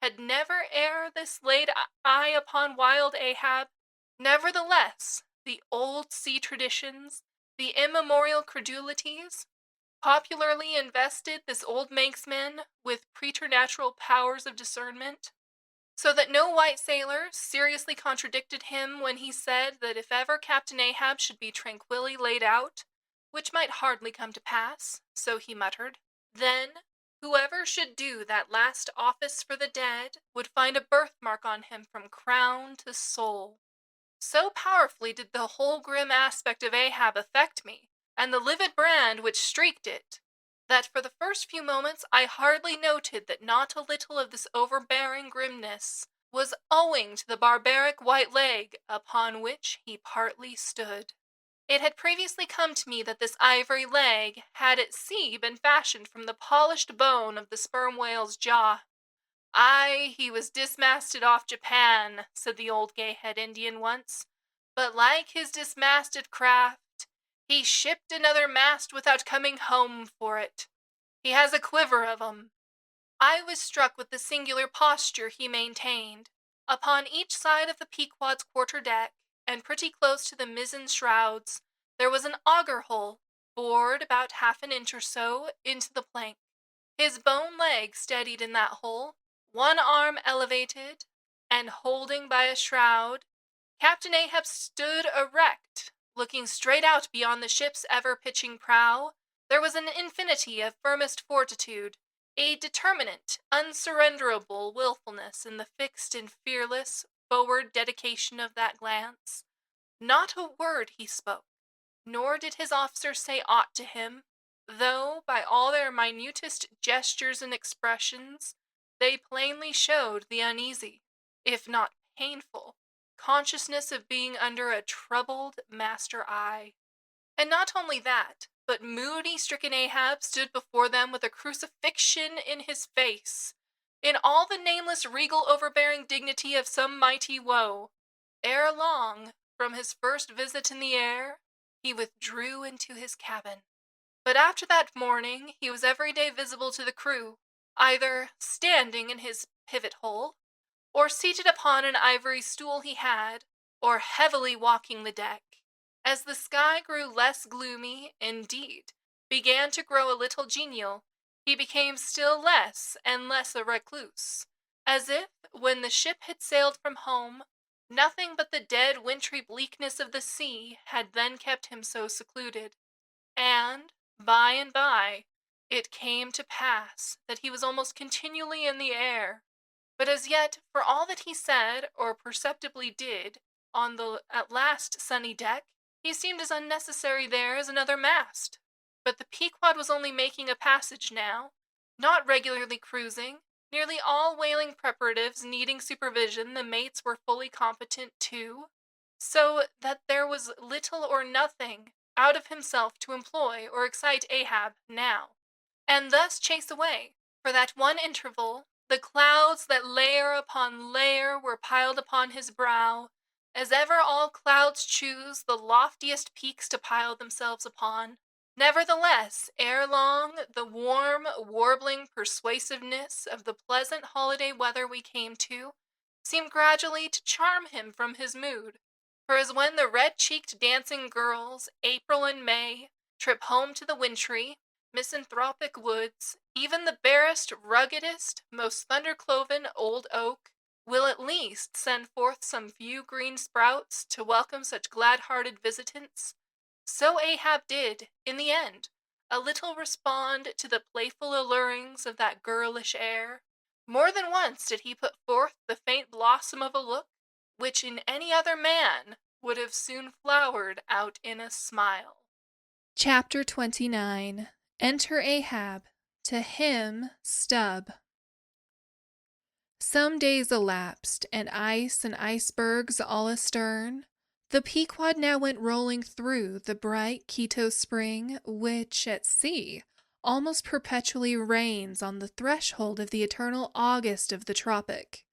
had never ere this laid eye upon wild Ahab. Nevertheless, the old sea traditions, the immemorial credulities, popularly invested this old Manxman with preternatural powers of discernment, so that no white sailor seriously contradicted him when he said that if ever Captain Ahab should be tranquilly laid out, which might hardly come to pass, so he muttered, then whoever should do that last office for the dead would find a birthmark on him from crown to sole. So powerfully did the whole grim aspect of Ahab affect me, and the livid brand which streaked it, that for the first few moments I hardly noted that not a little of this overbearing grimness was owing to the barbaric white leg upon which he partly stood. It had previously come to me that this ivory leg had at sea been fashioned from the polished bone of the sperm whale's jaw. Aye, he was dismasted off Japan, said the old gay-head Indian once, but like his dismasted craft, he shipped another mast without coming home for it. He has a quiver of 'em. I was struck with the singular posture he maintained. Upon each side of the Pequod's quarter-deck, and pretty close to the mizzen shrouds, there was an auger hole, bored about half an inch or so into the plank. His bone leg steadied in that hole, one arm elevated, and holding by a shroud, Captain Ahab stood erect, looking straight out beyond the ship's ever-pitching prow. There was an infinity of firmest fortitude, a determinate, unsurrenderable willfulness in the fixed and fearless, forward dedication of that glance. Not a word he spoke, nor did his officers say aught to him, though, by all their minutest gestures and expressions, they plainly showed the uneasy, if not painful, consciousness of being under a troubled master eye. And not only that, but moody stricken Ahab stood before them with a crucifixion in his face, in all the nameless regal overbearing dignity of some mighty woe. Ere long, from his first visit in the air, he withdrew into his cabin. But after that morning he was every day visible to the crew, either standing in his pivot hole, or seated upon an ivory stool he had, or heavily walking the deck. As the sky grew less gloomy, indeed, began to grow a little genial, he became still less and less a recluse, as if, when the ship had sailed from home, nothing but the dead wintry bleakness of the sea had then kept him so secluded. And, by and by, it came to pass that he was almost continually in the air. But as yet, for all that he said, or perceptibly did, on the at last sunny deck, he seemed as unnecessary there as another mast. But the Pequod was only making a passage now, not regularly cruising. Nearly all whaling preparatives needing supervision the mates were fully competent to, so that there was little or nothing out of himself to employ or excite Ahab now, and thus chase away, for that one interval, the clouds that layer upon layer were piled upon his brow, As ever all clouds choose the loftiest peaks to pile themselves upon, nevertheless, ere long, the warm, warbling persuasiveness of the pleasant holiday weather we came to seemed gradually to charm him from his mood. For as when the red-cheeked dancing girls, April and May, trip home to the wintry, misanthropic woods, even the barest, ruggedest, most thunder-cloven old oak will at least send forth some few green sprouts to welcome such glad-hearted visitants, so Ahab did, in the end, a little respond to the playful allurings of that girlish air. More than once did he put forth the faint blossom of a look, which in any other man would have soon flowered out in a smile. Chapter 29. Enter Ahab. To him, Stubb. Some days elapsed, and ice and icebergs all astern. The Pequod now went rolling through the bright Quito spring, which, at sea, almost perpetually reigns on the threshold of the eternal August of the tropic.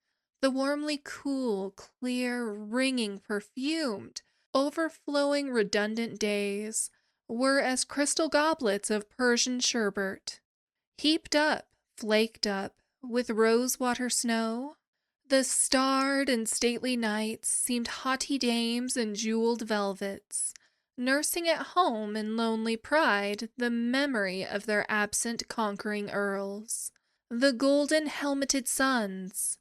The warmly cool, clear, ringing, perfumed, overflowing, redundant days were as crystal goblets of Persian sherbet, heaped up, flaked up, with rose-water snow. The starred and stately nights seemed haughty dames in jeweled velvets, nursing at home in lonely pride the memory of their absent conquering earls, the golden-helmeted suns.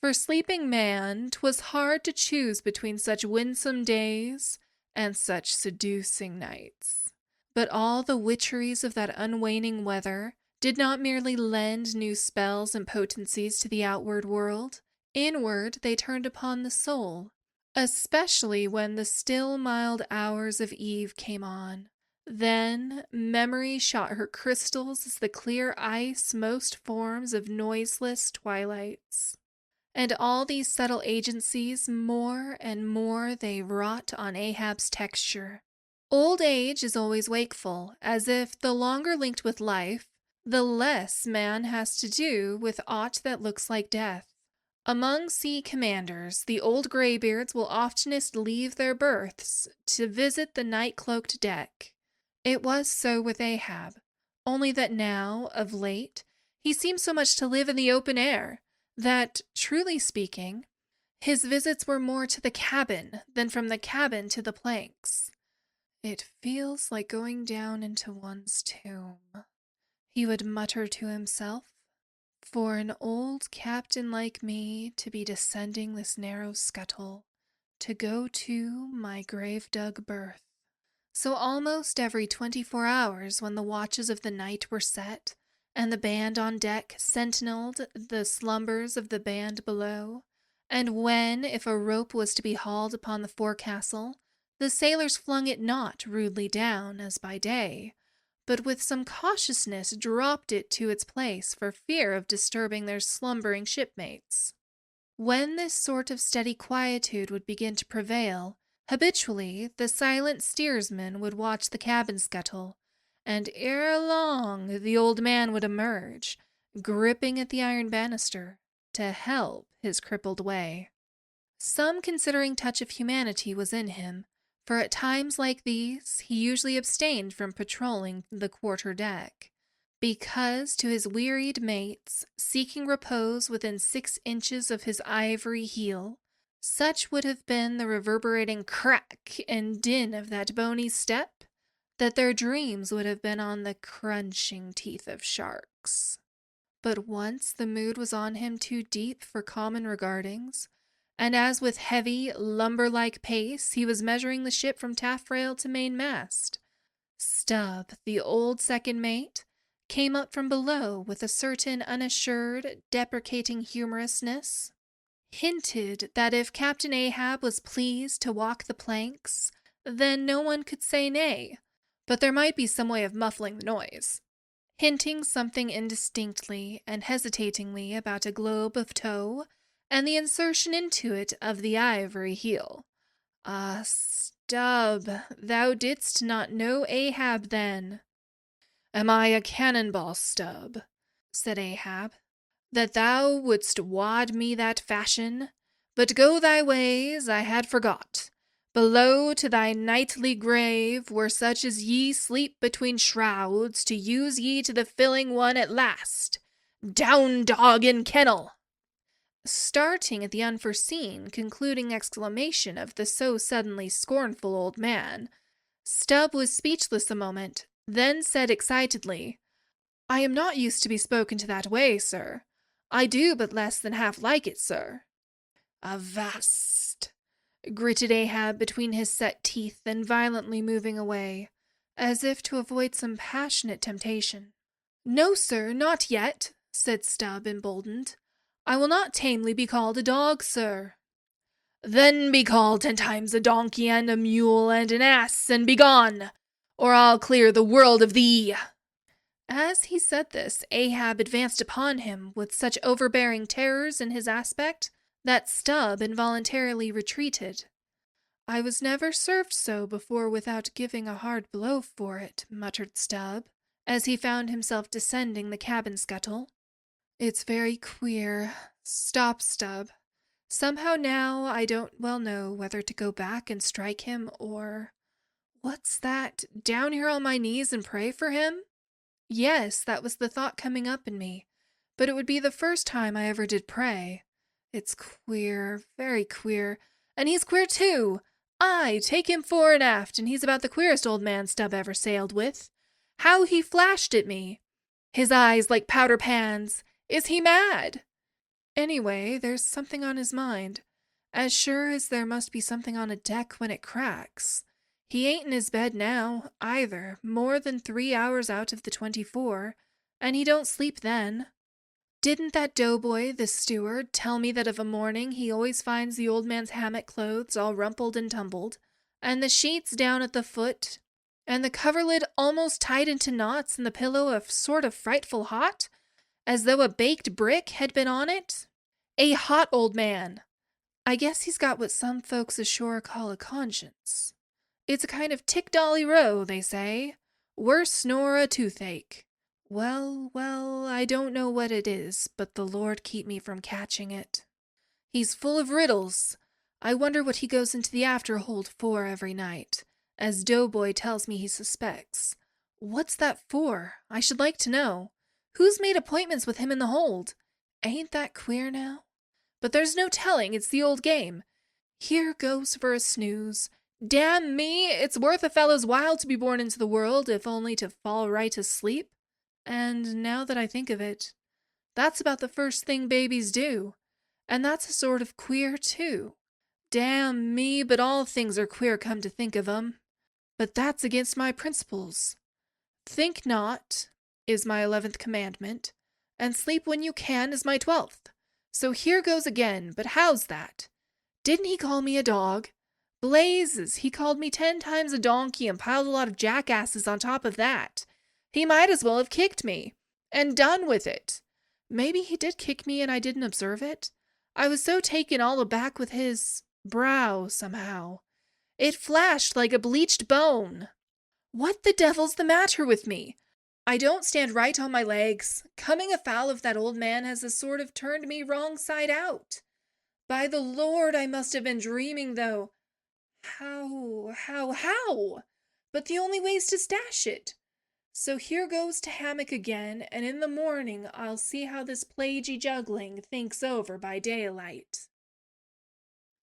For sleeping man, 'twas hard to choose between such winsome days and such seducing nights. But all the witcheries of that unwaning weather did not merely lend new spells and potencies to the outward world. Inward they turned upon the soul, especially when the still mild hours of eve came on. Then memory shot her crystals as the clear ice most forms of noiseless twilights. And all these subtle agencies more and more they wrought on Ahab's texture. Old age is always wakeful, as if, the longer linked with life, the less man has to do with aught that looks like death. Among sea commanders, the old graybeards will oftenest leave their berths to visit the night-cloaked deck. It was so with Ahab, only that now, of late, he seemed so much to live in the open air, that, truly speaking, his visits were more to the cabin than from the cabin to the planks. "It feels like going down into one's tomb," he would mutter to himself, "for an old captain like me to be descending this narrow scuttle, to go to my grave-dug berth." So almost every 24 hours, when the watches of the night were set, and the band on deck sentineled the slumbers of the band below, and when, if a rope was to be hauled upon the forecastle, the sailors flung it not rudely down, as by day, but with some cautiousness dropped it to its place for fear of disturbing their slumbering shipmates. When this sort of steady quietude would begin to prevail, habitually the silent steersman would watch the cabin scuttle, and ere long the old man would emerge, gripping at the iron banister, to help his crippled way. Some considering touch of humanity was in him, for at times like these he usually abstained from patrolling the quarter-deck, because to his wearied mates, seeking repose within 6 inches of his ivory heel, such would have been the reverberating crack and din of that bony step, that their dreams would have been on the crunching teeth of sharks. But once the mood was on him too deep for common regardings, and as with heavy, lumber-like pace he was measuring the ship from taffrail to mainmast, Stubb, the old second mate, came up from below with a certain unassured, deprecating humorousness, hinted that if Captain Ahab was pleased to walk the planks, then no one could say nay, but there might be some way of muffling the noise, hinting something indistinctly and hesitatingly about a globe of tow, and the insertion into it of the ivory heel. Ah, Stubb, thou didst not know Ahab then. "Am I a cannonball, Stubb," said Ahab, "that thou wouldst wad me that fashion? But go thy ways, I had forgot. Below to thy nightly grave, where such as ye sleep between shrouds, to use ye to the filling one at last. Down, dog, in kennel! Starting at the unforeseen, concluding exclamation of the so suddenly scornful old man, Stubb was speechless a moment, then said excitedly, I am not used to be spoken to that way, sir. I do but less than half like it, sir. Avast! Gritted Ahab between his set teeth and violently moving away, as if to avoid some passionate temptation. No, sir, not yet, said Stubb, emboldened. I will not tamely be called a dog, sir. Then be called 10 times a donkey and a mule and an ass, and begone, or I'll clear the world of thee. As he said this, Ahab advanced upon him with such overbearing terrors in his aspect that Stubb involuntarily retreated. I was never served so before without giving a hard blow for it, muttered Stubb, as he found himself descending the cabin scuttle. It's very queer. Stop, Stubb. Somehow now I don't well know whether to go back and strike him or... What's that? Down here on my knees and pray for him? Yes, that was the thought coming up in me, but it would be the first time I ever did pray. It's queer, very queer, and he's queer too. Aye, take him fore and aft, and he's about the queerest old man Stubb ever sailed with. How he flashed at me! His eyes like powder pans. Is he mad? Anyway, there's something on his mind, as sure as there must be something on a deck when it cracks. He ain't in his bed now, either, more than 3 hours out of the 24, and he don't sleep then. Didn't that doughboy, the steward, tell me that of a morning he always finds the old man's hammock clothes all rumpled and tumbled, and the sheets down at the foot, and the coverlid almost tied into knots, and the pillow a sort of frightful hot, as though a baked brick had been on it? A hot old man! I guess he's got what some folks ashore call a conscience. It's a kind of tick-dolly row, they say, worse nor a toothache. Well, I don't know what it is, but the Lord keep me from catching it. He's full of riddles. I wonder what he goes into the afterhold for every night, as Doughboy tells me he suspects. What's that for? I should like to know. Who's made appointments with him in the hold? Ain't that queer now? But there's no telling, it's the old game. Here goes for a snooze. Damn me, it's worth a fellow's while to be born into the world, if only to fall right asleep. And now that I think of it, that's about the first thing babies do. And that's a sort of queer, too. Damn me, but all things are queer come to think of 'em. But that's against my principles. Think not is my 11th commandment, and sleep when you can is my 12th. So here goes again, but how's that? Didn't he call me a dog? Blazes, he called me 10 times a donkey and piled a lot of jackasses on top of that. He might as well have kicked me, and done with it. Maybe he did kick me and I didn't observe it. I was so taken all aback with his brow, somehow. It flashed like a bleached bone. What the devil's the matter with me? I don't stand right on my legs. Coming afoul of that old man has a sort of turned me wrong side out. By the Lord, I must have been dreaming, though. How? But the only way's to stash it. So here goes to hammock again, and in the morning I'll see how this plaguey juggling thinks over by daylight.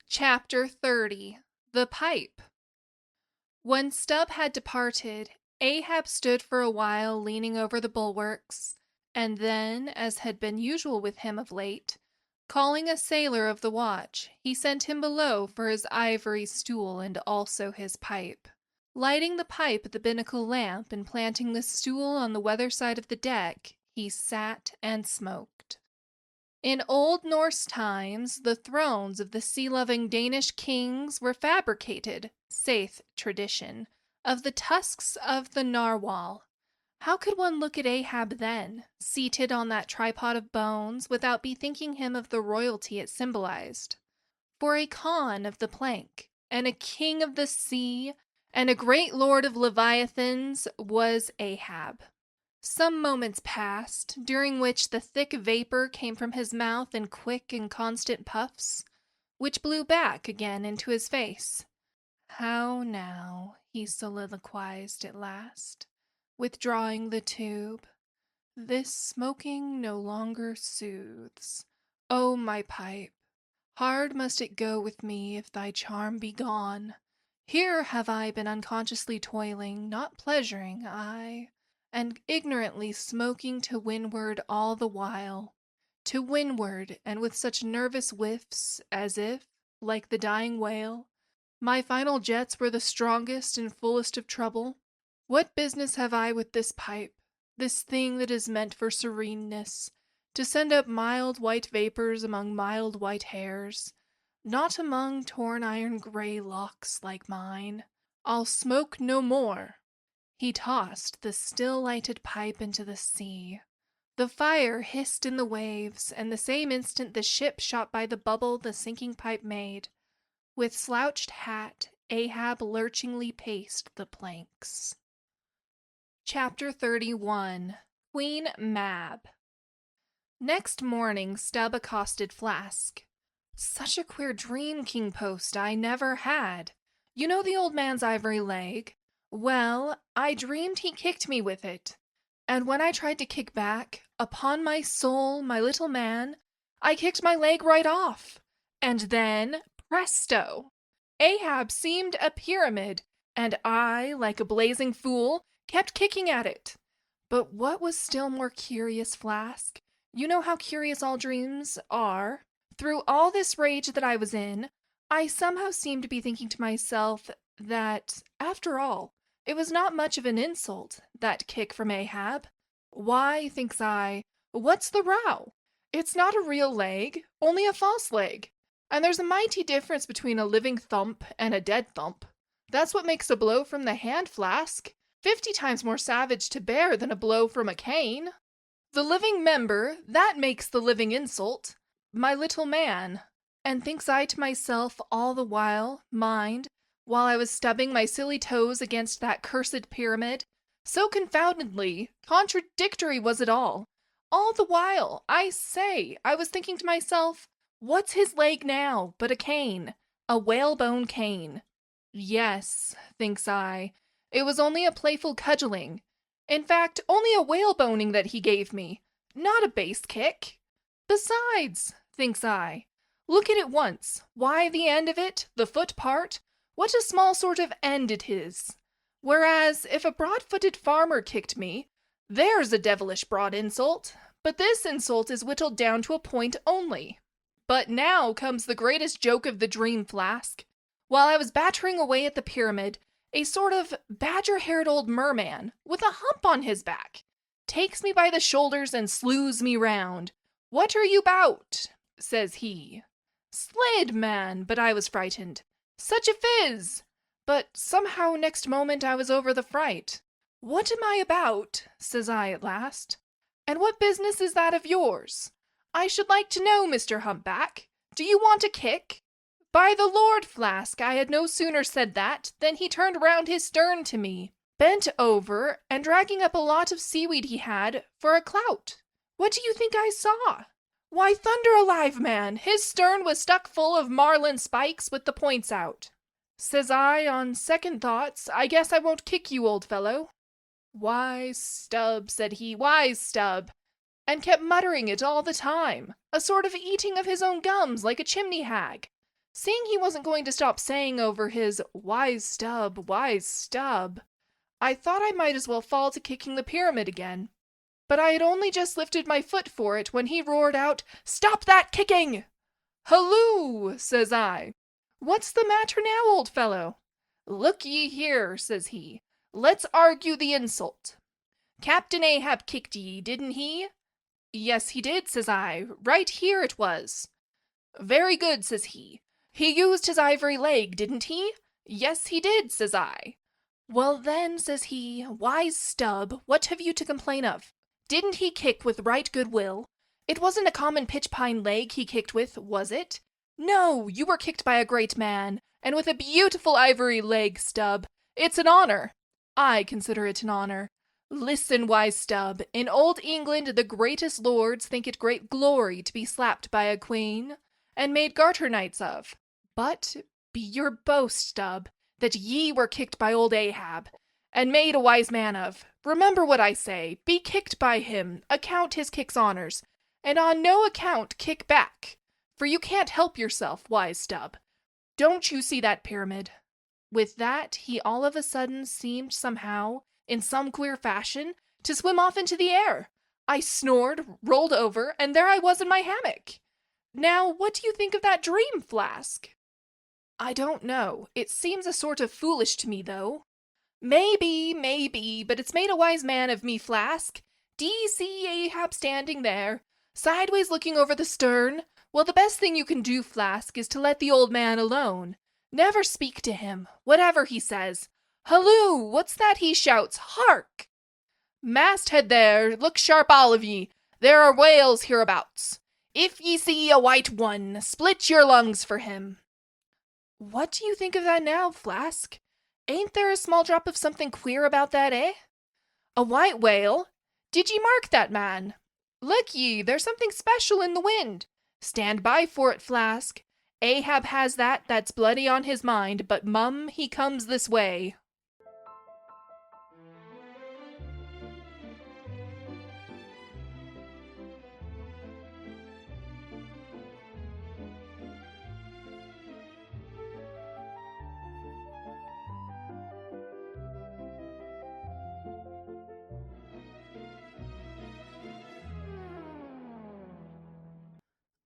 Chapter 30. The Pipe. When Stubb had departed, Ahab stood for a while leaning over the bulwarks, and then, as had been usual with him of late, calling a sailor of the watch, he sent him below for his ivory stool and also his pipe. Lighting the pipe at the binnacle lamp and planting the stool on the weather side of the deck, he sat and smoked. In old Norse times, the thrones of the sea-loving Danish kings were fabricated, saith tradition, of the tusks of the narwhal. How could one look at Ahab then, seated on that tripod of bones, without bethinking him of the royalty it symbolized? For a Khan of the plank, and a king of the sea, and a great lord of Leviathans was Ahab. Some moments passed, during which the thick vapor came from his mouth in quick and constant puffs, which blew back again into his face. "How now," he soliloquized at last, withdrawing the tube. "This smoking no longer soothes. Oh, my pipe! Hard must it go with me if thy charm be gone. Here have I been unconsciously toiling, not pleasuring, and ignorantly smoking to windward all the while. To windward, and with such nervous whiffs, as if, like the dying whale, my final jets were the strongest and fullest of trouble. What business have I with this pipe, this thing that is meant for sereneness, to send up mild white vapors among mild white hairs, not among torn iron gray locks like mine? I'll smoke no more." He tossed the still-lighted pipe into the sea. The fire hissed in the waves, and the same instant the ship shot by the bubble the sinking pipe made. With slouched hat, Ahab lurchingly paced the planks. Chapter 31. Queen Mab. Next morning, Stubb accosted Flask. "Such a queer dream, King Post, I never had. You know the old man's ivory leg? Well, I dreamed he kicked me with it. And when I tried to kick back, upon my soul, my little man, I kicked my leg right off. And then, presto! Ahab seemed a pyramid, and I, like a blazing fool, kept kicking at it. But what was still more curious, Flask, you know how curious all dreams are, through all this rage that I was in, I somehow seemed to be thinking to myself that, after all, it was not much of an insult, that kick from Ahab. Why, thinks I, what's the row? It's not a real leg, only a false leg. And there's a mighty difference between a living thump and a dead thump. That's what makes a blow from the hand, Flask 50 times more savage to bear than a blow from a cane. The living member, that makes the living insult. My little man." And thinks I to myself all the while, mind, while I was stubbing my silly toes against that cursed pyramid, so confoundedly contradictory was it all. All the while, I say, I was thinking to myself, what's his leg now but a cane, a whalebone cane? Yes, thinks I, it was only a playful cudgeling. In fact, only a whaleboning that he gave me, not a base kick. Besides, thinks I, look at it once. Why, the end of it, the foot part, what a small sort of end it is. Whereas, if a broad-footed farmer kicked me, there's a devilish broad insult. But this insult is whittled down to a point only. But now comes the greatest joke of the dream, Flask. While I was battering away at the pyramid, a sort of badger-haired old merman, with a hump on his back, takes me by the shoulders and slews me round. "What are you 'bout?" says he. Slid, man, but I was frightened. Such a fizz! But somehow next moment I was over the fright. "What am I about?" says I at last. "And what business is that of yours? I should like to know, Mr. Humpback. Do you want a kick?" By the Lord, Flask, I had no sooner said that than he turned round his stern to me, bent over, and dragging up a lot of seaweed he had for a clout. What do you think I saw? Why, thunder alive, man, his stern was stuck full of marlin spikes with the points out. Says I, on second thoughts, I guess I won't kick you, old fellow. "Why, Stubb," said he, "why, Stubb," and kept muttering it all the time, a sort of eating of his own gums like a chimney hag. Seeing he wasn't going to stop saying over his wise Stubb, I thought I might as well fall to kicking the pyramid again. But I had only just lifted my foot for it when he roared out, "Stop that kicking!" "Halloo!" says I. "What's the matter now, old fellow?" "Look ye here," says he. "Let's argue the insult. Captain Ahab kicked ye, didn't he?" "Yes, he did," says I. "Right here it was." "Very good," says he. "He used his ivory leg, didn't he?" "Yes, he did," says I. "Well then," says he, "wise Stubb, what have you to complain of? Didn't he kick with right good will? It wasn't a common pitch-pine leg he kicked with, was it? No, you were kicked by a great man, and with a beautiful ivory leg, Stubb. It's an honor. I consider it an honor. Listen, wise Stubb, in old England the greatest lords think it great glory to be slapped by a queen. and made garter knights of. But be your boast, Stubb, that ye were kicked by old Ahab, and made a wise man of. Remember what I say, be kicked by him, account his kicks honours, and on no account kick back, for you can't help yourself, wise Stubb. Don't you see that pyramid? With that, he all of a sudden seemed somehow, in some queer fashion, to swim off into the air. I snored, rolled over, and there I was in my hammock. Now, what do you think of that dream, Flask? I don't know. It seems a sort of foolish to me, though. Maybe, but it's made a wise man of me, Flask. D'ye see Ahab standing there, sideways looking over the stern? Well, the best thing you can do, Flask, is to let the old man alone. Never speak to him, whatever he says. Halloo, what's that he shouts? Hark! Masthead there, look sharp all of ye. There are whales hereabouts. If ye see a white one, split your lungs for him. What do you think of that now, Flask? Ain't there a small drop of something queer about that, eh? A white whale? Did ye mark that, man? Look ye, there's something special in the wind. Stand by for it, Flask. Ahab has that's bloody on his mind, but mum, he comes this way.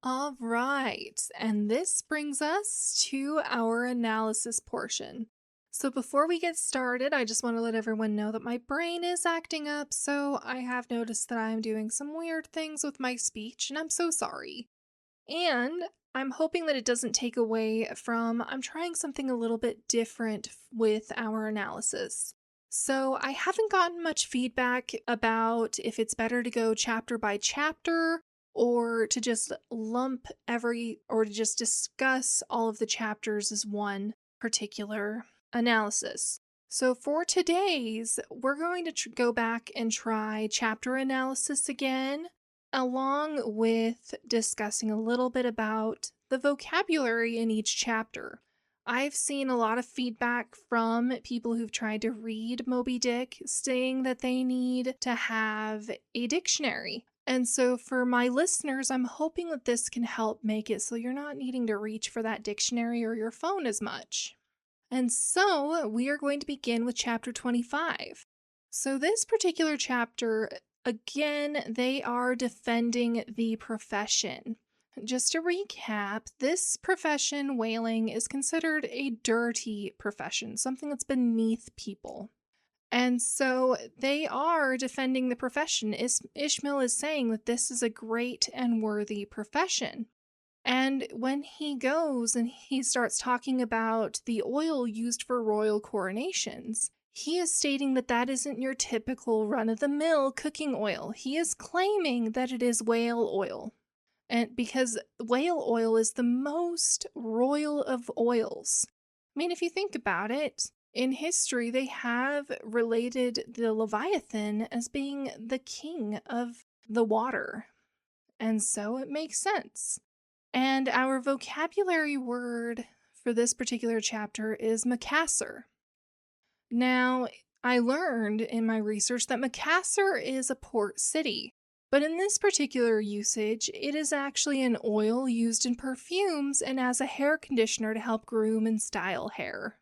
All right, and this brings us to our analysis portion. So before we get started, I just want to let everyone know that my brain is acting up, so I have noticed that I'm doing some weird things with my speech, and I'm so sorry. And I'm hoping that it doesn't take away from, I'm trying something a little bit different with our analysis. So I haven't gotten much feedback about if it's better to go chapter by chapter or to just or to just discuss all of the chapters as one particular analysis. So for today's, we're going to go back and try chapter analysis again, along with discussing a little bit about the vocabulary in each chapter. I've seen a lot of feedback from people who've tried to read Moby-Dick saying that they need to have a dictionary. And so for my listeners, I'm hoping that this can help make it so you're not needing to reach for that dictionary or your phone as much. And so we are going to begin with chapter 25. So this particular chapter, again, they are defending the profession. Just to recap, this profession, whaling, is considered a dirty profession, something that's beneath people. And so they are defending the profession. Ishmael is saying that this is a great and worthy profession. And when he goes and he starts talking about the oil used for royal coronations, he is stating that that isn't your typical run-of-the-mill cooking oil. He is claiming that it is whale oil. And because whale oil is the most royal of oils. I mean, if you think about it, in history, they have related the Leviathan as being the king of the water. And so it makes sense. And our vocabulary word for this particular chapter is Macassar. Now, I learned in my research that Macassar is a port city. But in this particular usage, it is actually an oil used in perfumes and as a hair conditioner to help groom and style hair.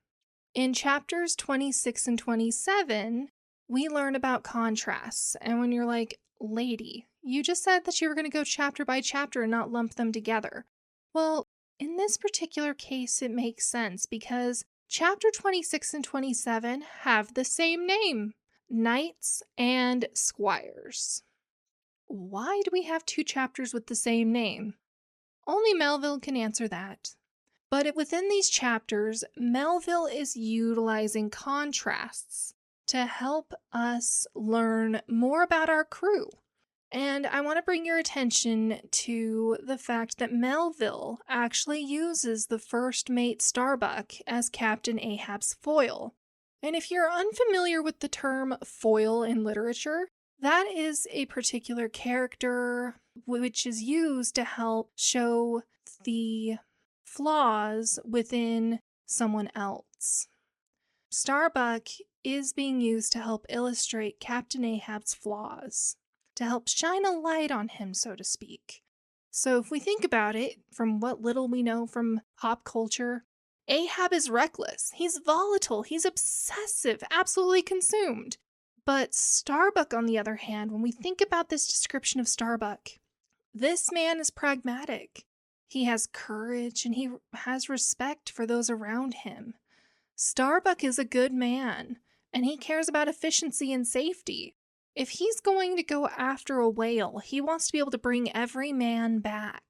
In chapters 26 and 27, we learn about contrasts. And when you're like, lady, you just said that you were going to go chapter by chapter and not lump them together. Well, in this particular case, it makes sense because chapter 26 and 27 have the same name, Knights and Squires. Why do we have two chapters with the same name? Only Melville can answer that. But within these chapters, Melville is utilizing contrasts to help us learn more about our crew. And I want to bring your attention to the fact that Melville actually uses the first mate Starbuck as Captain Ahab's foil. And if you're unfamiliar with the term foil in literature, that is a particular character which is used to help show the flaws within someone else. Starbuck is being used to help illustrate Captain Ahab's flaws, to help shine a light on him, so to speak. So if we think about it, from what little we know from pop culture, Ahab is reckless, he's volatile, he's obsessive, absolutely consumed. But Starbuck, on the other hand, when we think about this description of Starbuck, this man is pragmatic. He has courage and he has respect for those around him. Starbuck is a good man, and he cares about efficiency and safety. If he's going to go after a whale, he wants to be able to bring every man back.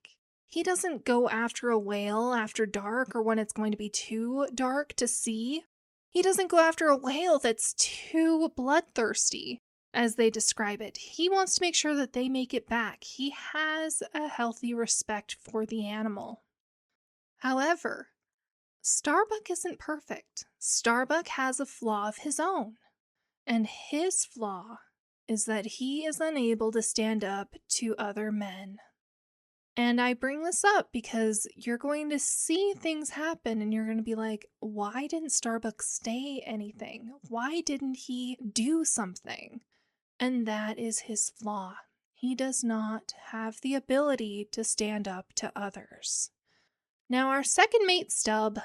He doesn't go after a whale after dark or when it's going to be too dark to see. He doesn't go after a whale that's too bloodthirsty, as they describe it. He wants to make sure that they make it back. He has a healthy respect for the animal. However, Starbuck isn't perfect. Starbuck has a flaw of his own, and his flaw is that he is unable to stand up to other men. And I bring this up because you're going to see things happen and you're going to be like, why didn't Starbuck say anything? Why didn't he do something? And that is his flaw. He does not have the ability to stand up to others. Now our second mate, Stubb.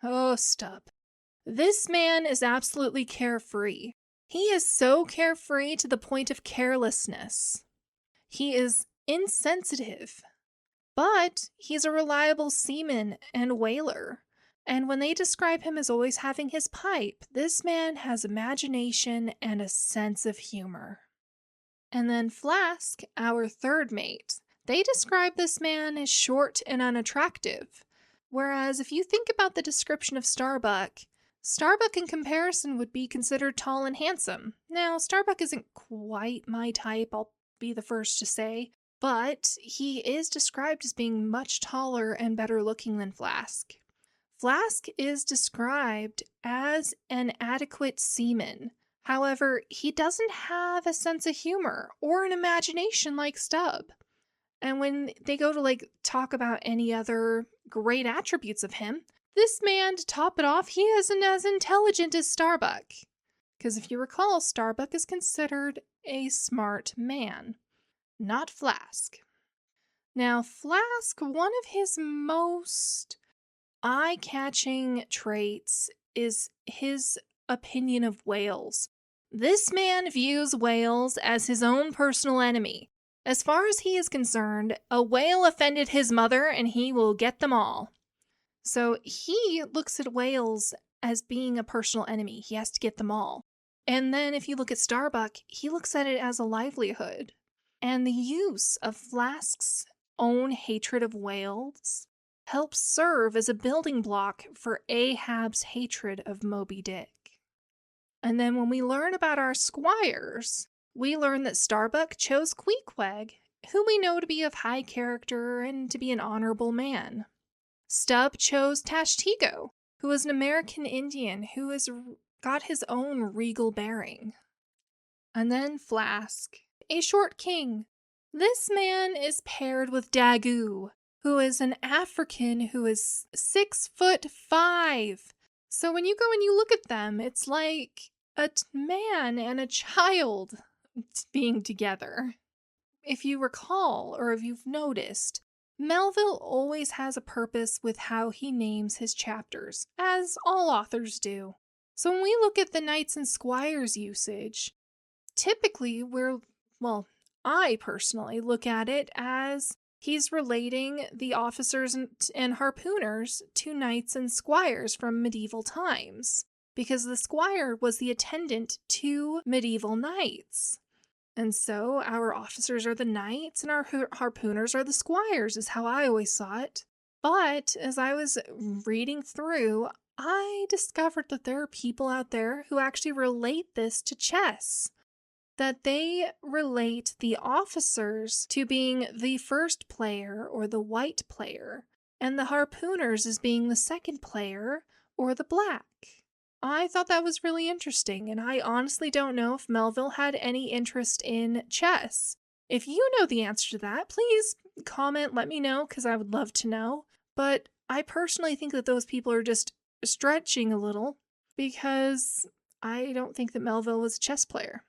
Oh, Stubb. This man is absolutely carefree. He is so carefree to the point of carelessness. He is insensitive, but he's a reliable seaman and whaler. And when they describe him as always having his pipe, this man has imagination and a sense of humor. And then Flask, our third mate, they describe this man as short and unattractive. Whereas if you think about the description of Starbuck in comparison would be considered tall and handsome. Now, Starbuck isn't quite my type, I'll be the first to say, but he is described as being much taller and better looking than Flask. Flask is described as an adequate seaman. However, he doesn't have a sense of humor or an imagination like Stubb. And when they go to talk about any other great attributes of him, this man, to top it off, he isn't as intelligent as Starbuck. Because if you recall, Starbuck is considered a smart man, not Flask. Now, Flask, one of his most eye-catching traits is his opinion of whales. This man views whales as his own personal enemy. As far as he is concerned, a whale offended his mother and he will get them all. So he looks at whales as being a personal enemy. He has to get them all. And then if you look at Starbuck, he looks at it as a livelihood. And the use of Flask's own hatred of whales helps serve as a building block for Ahab's hatred of Moby-Dick. And then when we learn about our squires, we learn that Starbuck chose Queequeg, who we know to be of high character and to be an honorable man. Stubb chose Tashtego, who is an American Indian who has got his own regal bearing. And then Flask, a short king. This man is paired with Daggoo, who is an African who is 6'5". So when you go and you look at them, it's like a man and a child being together. If you recall, or if you've noticed, Melville always has a purpose with how he names his chapters, as all authors do. So when we look at the knights and squires usage, typically I personally look at it as he's relating the officers and harpooners to knights and squires from medieval times, because the squire was the attendant to medieval knights. And so our officers are the knights and our harpooners are the squires, is how I always saw it. But as I was reading through, I discovered that there are people out there who actually relate this to chess. That they relate the officers to being the first player or the white player, and the harpooners as being the second player or the black. I thought that was really interesting, and I honestly don't know if Melville had any interest in chess. If you know the answer to that, please comment, let me know, because I would love to know. But I personally think that those people are just stretching a little, because I don't think that Melville was a chess player.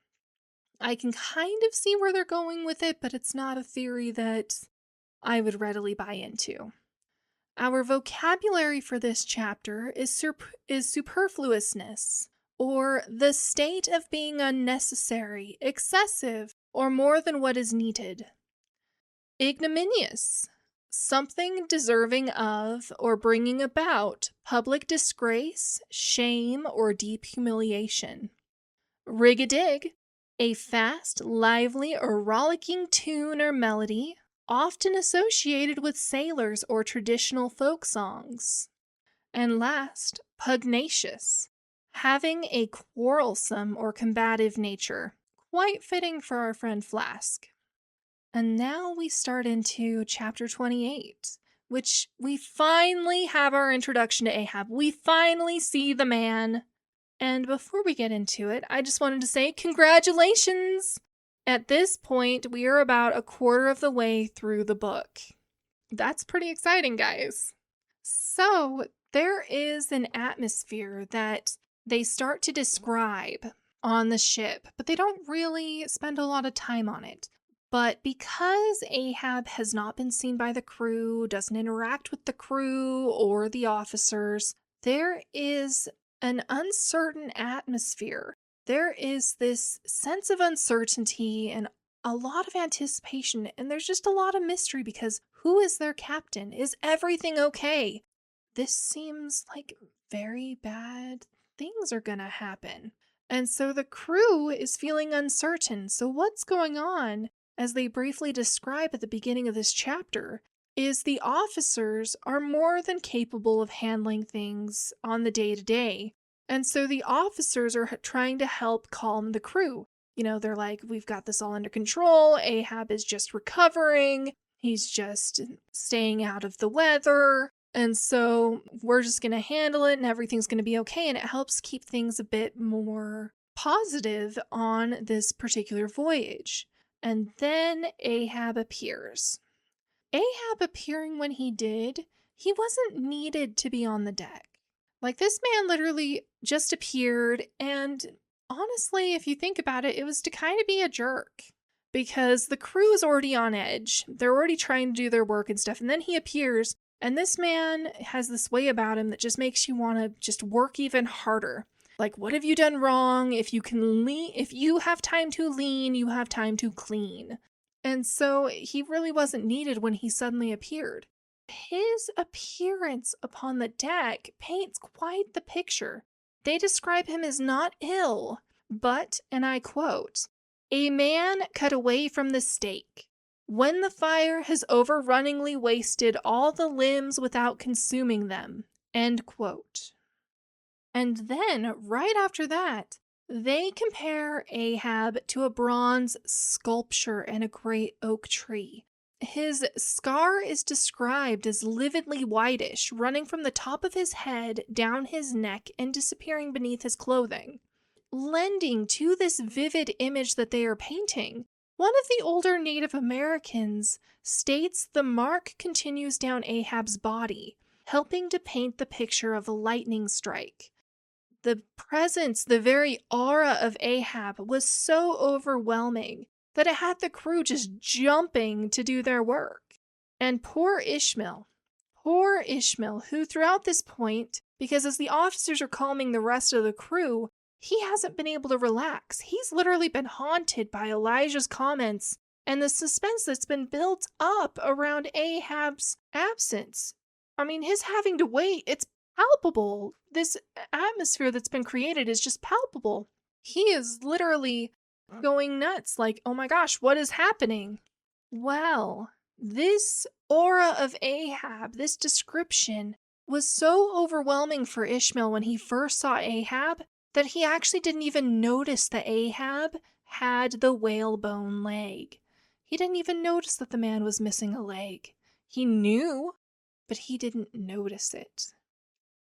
I can kind of see where they're going with it, but it's not a theory that I would readily buy into. Our vocabulary for this chapter is superfluousness, or the state of being unnecessary, excessive, or more than what is needed. Ignominious, something deserving of or bringing about public disgrace, shame, or deep humiliation. Rig-a-dig, a fast, lively, or rollicking tune or melody, often associated with sailors or traditional folk songs. And last, pugnacious, having a quarrelsome or combative nature, quite fitting for our friend Flask. And now we start into chapter 28, which we finally have our introduction to Ahab. We finally see the man. And before we get into it, I just wanted to say congratulations! At this point, we are about a quarter of the way through the book. That's pretty exciting, guys. So, there is an atmosphere that they start to describe on the ship, but they don't really spend a lot of time on it. But because Ahab has not been seen by the crew, doesn't interact with the crew or the officers, there is an uncertain atmosphere. There is this sense of uncertainty and a lot of anticipation, and there's just a lot of mystery because who is their captain? Is everything okay? This seems like very bad things are gonna happen. And so the crew is feeling uncertain. So what's going on, as they briefly describe at the beginning of this chapter, is the officers are more than capable of handling things on the day-to-day. And so the officers are trying to help calm the crew. You know, they're like, we've got this all under control. Ahab is just recovering. He's just staying out of the weather. And so we're just going to handle it and everything's going to be okay. And it helps keep things a bit more positive on this particular voyage. And then Ahab appears. Ahab appearing when he did, he wasn't needed to be on the deck. Like, this man literally just appeared, and honestly, if you think about it, it was to kind of be a jerk. Because the crew is already on edge. They're already trying to do their work and stuff, and then he appears, and this man has this way about him that just makes you want to just work even harder. Like, what have you done wrong? If you have time to lean, you have time to clean. And so he really wasn't needed when he suddenly appeared. His appearance upon the deck paints quite the picture. They describe him as not ill, but, and I quote, "a man cut away from the stake, when the fire has overrunningly wasted all the limbs without consuming them." End quote. And then, right after that, they compare Ahab to a bronze sculpture in a great oak tree. His scar is described as lividly whitish, running from the top of his head down his neck and disappearing beneath his clothing. Lending to this vivid image that they are painting, one of the older Native Americans states the mark continues down Ahab's body, helping to paint the picture of a lightning strike. The presence, the very aura of Ahab was so overwhelming that it had the crew just jumping to do their work. And poor Ishmael, who throughout this point, because as the officers are calming the rest of the crew, he hasn't been able to relax. He's literally been haunted by Elijah's comments and the suspense that's been built up around Ahab's absence. I mean, his having to wait, it's palpable. This atmosphere that's been created is just palpable. He is literally going nuts, like, oh my gosh, what is happening? Well, this aura of Ahab, this description, was so overwhelming for Ishmael when he first saw Ahab that he actually didn't even notice that Ahab had the whalebone leg. He didn't even notice that the man was missing a leg. He knew, but he didn't notice it.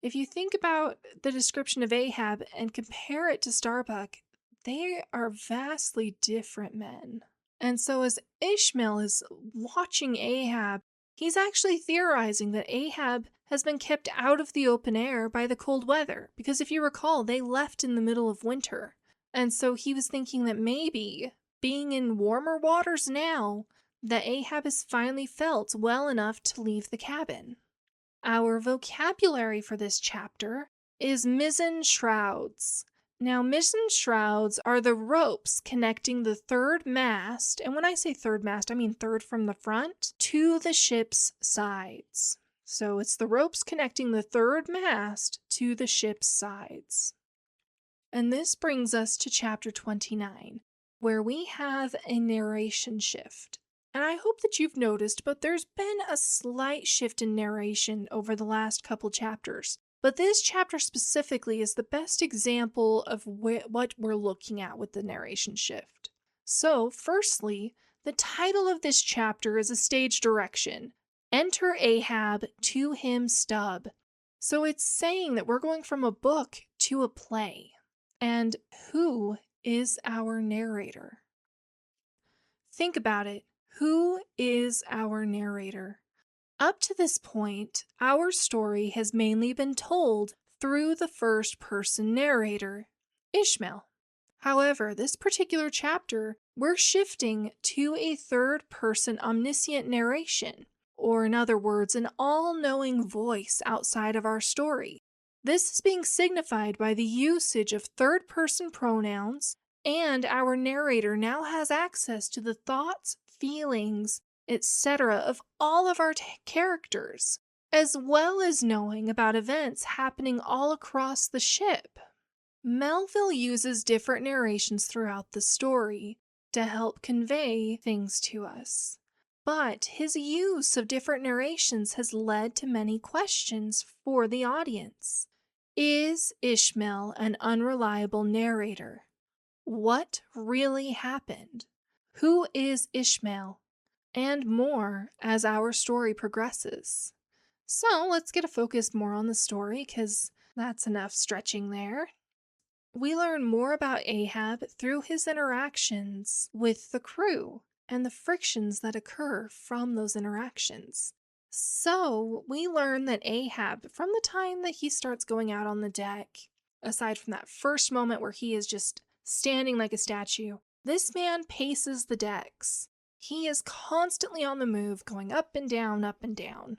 If you think about the description of Ahab and compare it to Starbuck, they are vastly different men. And so as Ishmael is watching Ahab, he's actually theorizing that Ahab has been kept out of the open air by the cold weather, because if you recall, they left in the middle of winter. And so he was thinking that maybe, being in warmer waters now, that Ahab has finally felt well enough to leave the cabin. Our vocabulary for this chapter is mizzen shrouds. Now, mizzen shrouds are the ropes connecting the third mast, and when I say third mast, I mean third from the front, to the ship's sides. So it's the ropes connecting the third mast to the ship's sides. And this brings us to chapter 29, where we have a narration shift. And I hope that you've noticed, but there's been a slight shift in narration over the last couple chapters. But this chapter specifically is the best example of what we're looking at with the narration shift. So, firstly, the title of this chapter is a stage direction. Enter Ahab, to him stub. So it's saying that we're going from a book to a play. And who is our narrator? Think about it. Who is our narrator? Up to this point, our story has mainly been told through the first-person narrator, Ishmael. However, this particular chapter, we're shifting to a third-person omniscient narration, or in other words, an all-knowing voice outside of our story. This is being signified by the usage of third-person pronouns, and our narrator now has access to the thoughts, feelings, etc. of all of our characters, as well as knowing about events happening all across the ship. Melville uses different narrations throughout the story to help convey things to us. But his use of different narrations has led to many questions for the audience. Is Ishmael an unreliable narrator? What really happened? Who is Ishmael? And more as our story progresses. So let's get a focus more on the story, because that's enough stretching there. We learn more about Ahab through his interactions with the crew and the frictions that occur from those interactions. So we learn that Ahab, from the time that he starts going out on the deck, aside from that first moment where he is just standing like a statue, this man paces the decks. He is constantly on the move, going up and down, up and down.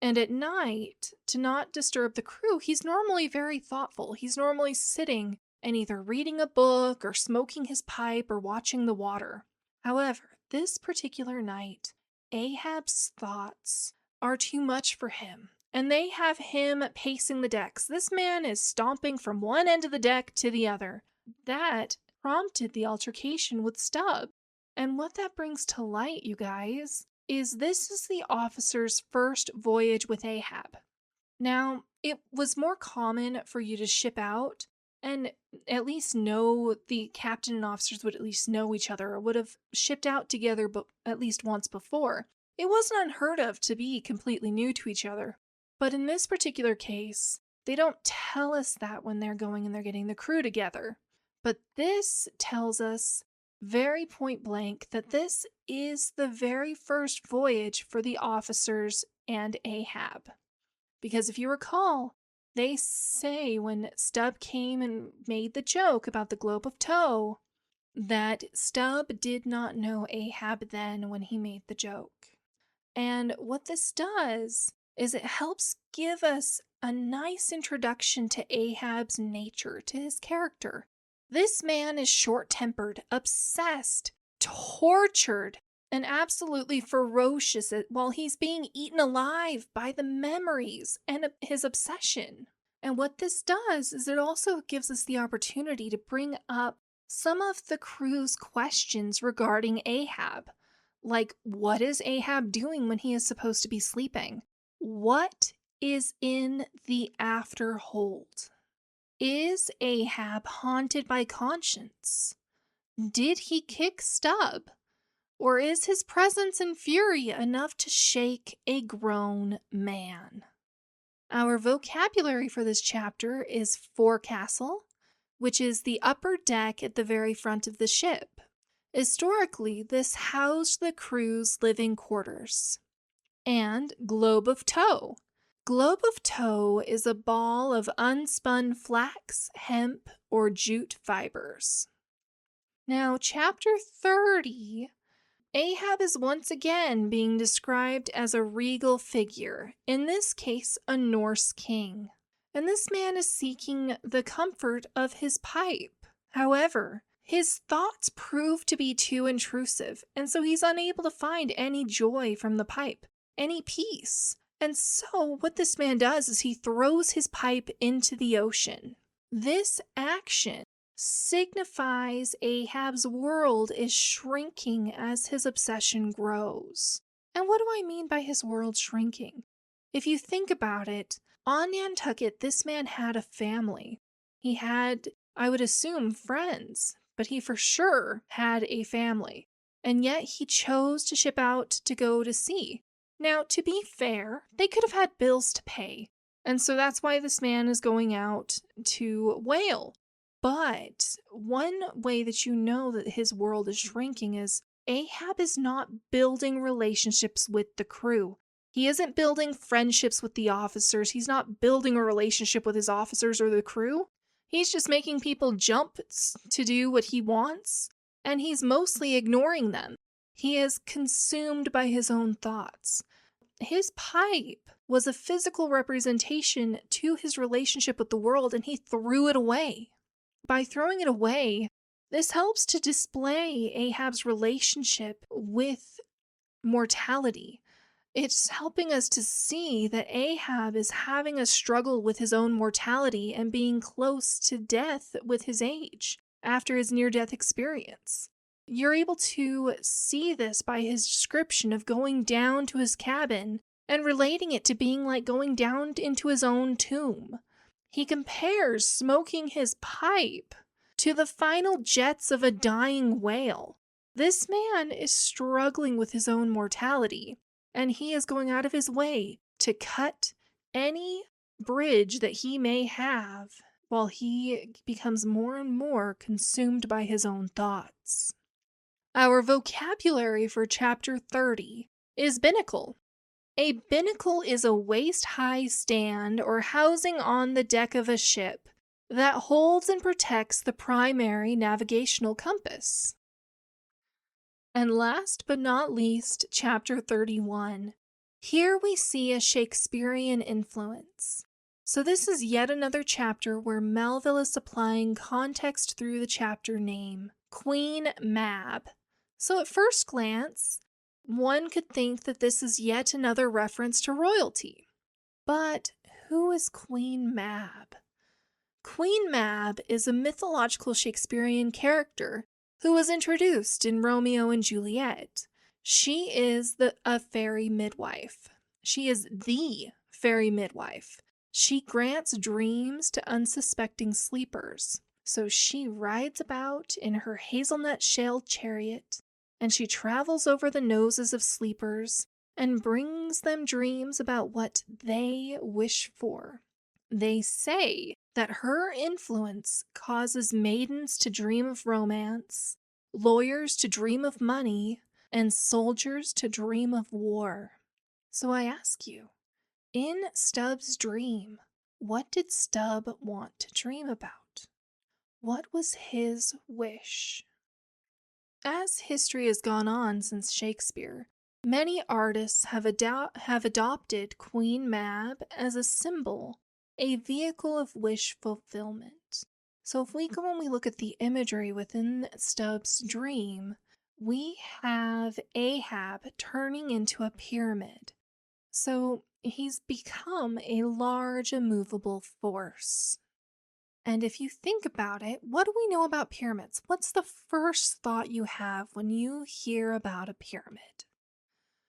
And at night, to not disturb the crew, he's normally very thoughtful. He's normally sitting and either reading a book or smoking his pipe or watching the water. However, this particular night, Ahab's thoughts are too much for him, and they have him pacing the decks. This man is stomping from one end of the deck to the other. That prompted the altercation with Stubb. And what that brings to light, you guys, is this is the officer's first voyage with Ahab. Now, it was more common for you to ship out and at least know, the captain and officers would at least know each other, or would have shipped out together but at least once before. It wasn't unheard of to be completely new to each other. But in this particular case, they don't tell us that when they're going and they're getting the crew together. But this tells us very point blank that this is the very first voyage for the officers and Ahab. Because if you recall, they say when Stubb came and made the joke about the globe of tow, that Stubb did not know Ahab then when he made the joke. And what this does is it helps give us a nice introduction to Ahab's nature, to his character. This man is short-tempered, obsessed, tortured, and absolutely ferocious while he's being eaten alive by the memories and his obsession. And what this does is it also gives us the opportunity to bring up some of the crew's questions regarding Ahab. Like, what is Ahab doing when he is supposed to be sleeping? What is in the afterhold? Is Ahab haunted by conscience? Did he kick Stubb? Or is his presence and fury enough to shake a grown man? Our vocabulary for this chapter is forecastle, which is the upper deck at the very front of the ship. Historically, this housed the crew's living quarters. And globe of tow. Globe of tow is a ball of unspun flax, hemp, or jute fibers. Now, chapter 30, Ahab is once again being described as a regal figure, in this case, a Norse king. And this man is seeking the comfort of his pipe. However, his thoughts prove to be too intrusive, and so he's unable to find any joy from the pipe, any peace. And so what this man does is he throws his pipe into the ocean. This action signifies Ahab's world is shrinking as his obsession grows. And what do I mean by his world shrinking? If you think about it, on Nantucket, this man had a family. He had, I would assume, friends, but he for sure had a family. And yet he chose to ship out to go to sea. Now, to be fair, they could have had bills to pay. And so that's why this man is going out to whale. But one way that you know that his world is shrinking is Ahab is not building relationships with the crew. He isn't building friendships with the officers. He's not building a relationship with his officers or the crew. He's just making people jump to do what he wants, and he's mostly ignoring them. He is consumed by his own thoughts. His pipe was a physical representation to his relationship with the world, and he threw it away. By throwing it away, this helps to display Ahab's relationship with mortality. It's helping us to see that Ahab is having a struggle with his own mortality and being close to death with his age after his near-death experience. You're able to see this by his description of going down to his cabin and relating it to being like going down into his own tomb. He compares smoking his pipe to the final jets of a dying whale. This man is struggling with his own mortality, and he is going out of his way to cut any bridge that he may have while he becomes more and more consumed by his own thoughts. Our vocabulary for chapter 30 is binnacle. A binnacle is a waist-high stand or housing on the deck of a ship that holds and protects the primary navigational compass. And last but not least, chapter 31. Here we see a Shakespearean influence. So this is yet another chapter where Melville is supplying context through the chapter name, Queen Mab. So at first glance, one could think that this is yet another reference to royalty. But who is Queen Mab? Queen Mab is a mythological Shakespearean character who was introduced in Romeo and Juliet. She is a fairy midwife. She is the fairy midwife. She grants dreams to unsuspecting sleepers. So she rides about in her hazelnut-shelled chariot, and she travels over the noses of sleepers and brings them dreams about what they wish for. They say that her influence causes maidens to dream of romance, lawyers to dream of money, and soldiers to dream of war. So I ask you, in Stubb's dream, what did Stubb want to dream about? What was his wish? As history has gone on since Shakespeare, many artists have adopted Queen Mab as a symbol, a vehicle of wish fulfillment. So if we go and we look at the imagery within Stubb's dream, we have Ahab turning into a pyramid. So he's become a large, immovable force. And if you think about it, what do we know about pyramids? What's the first thought you have when you hear about a pyramid?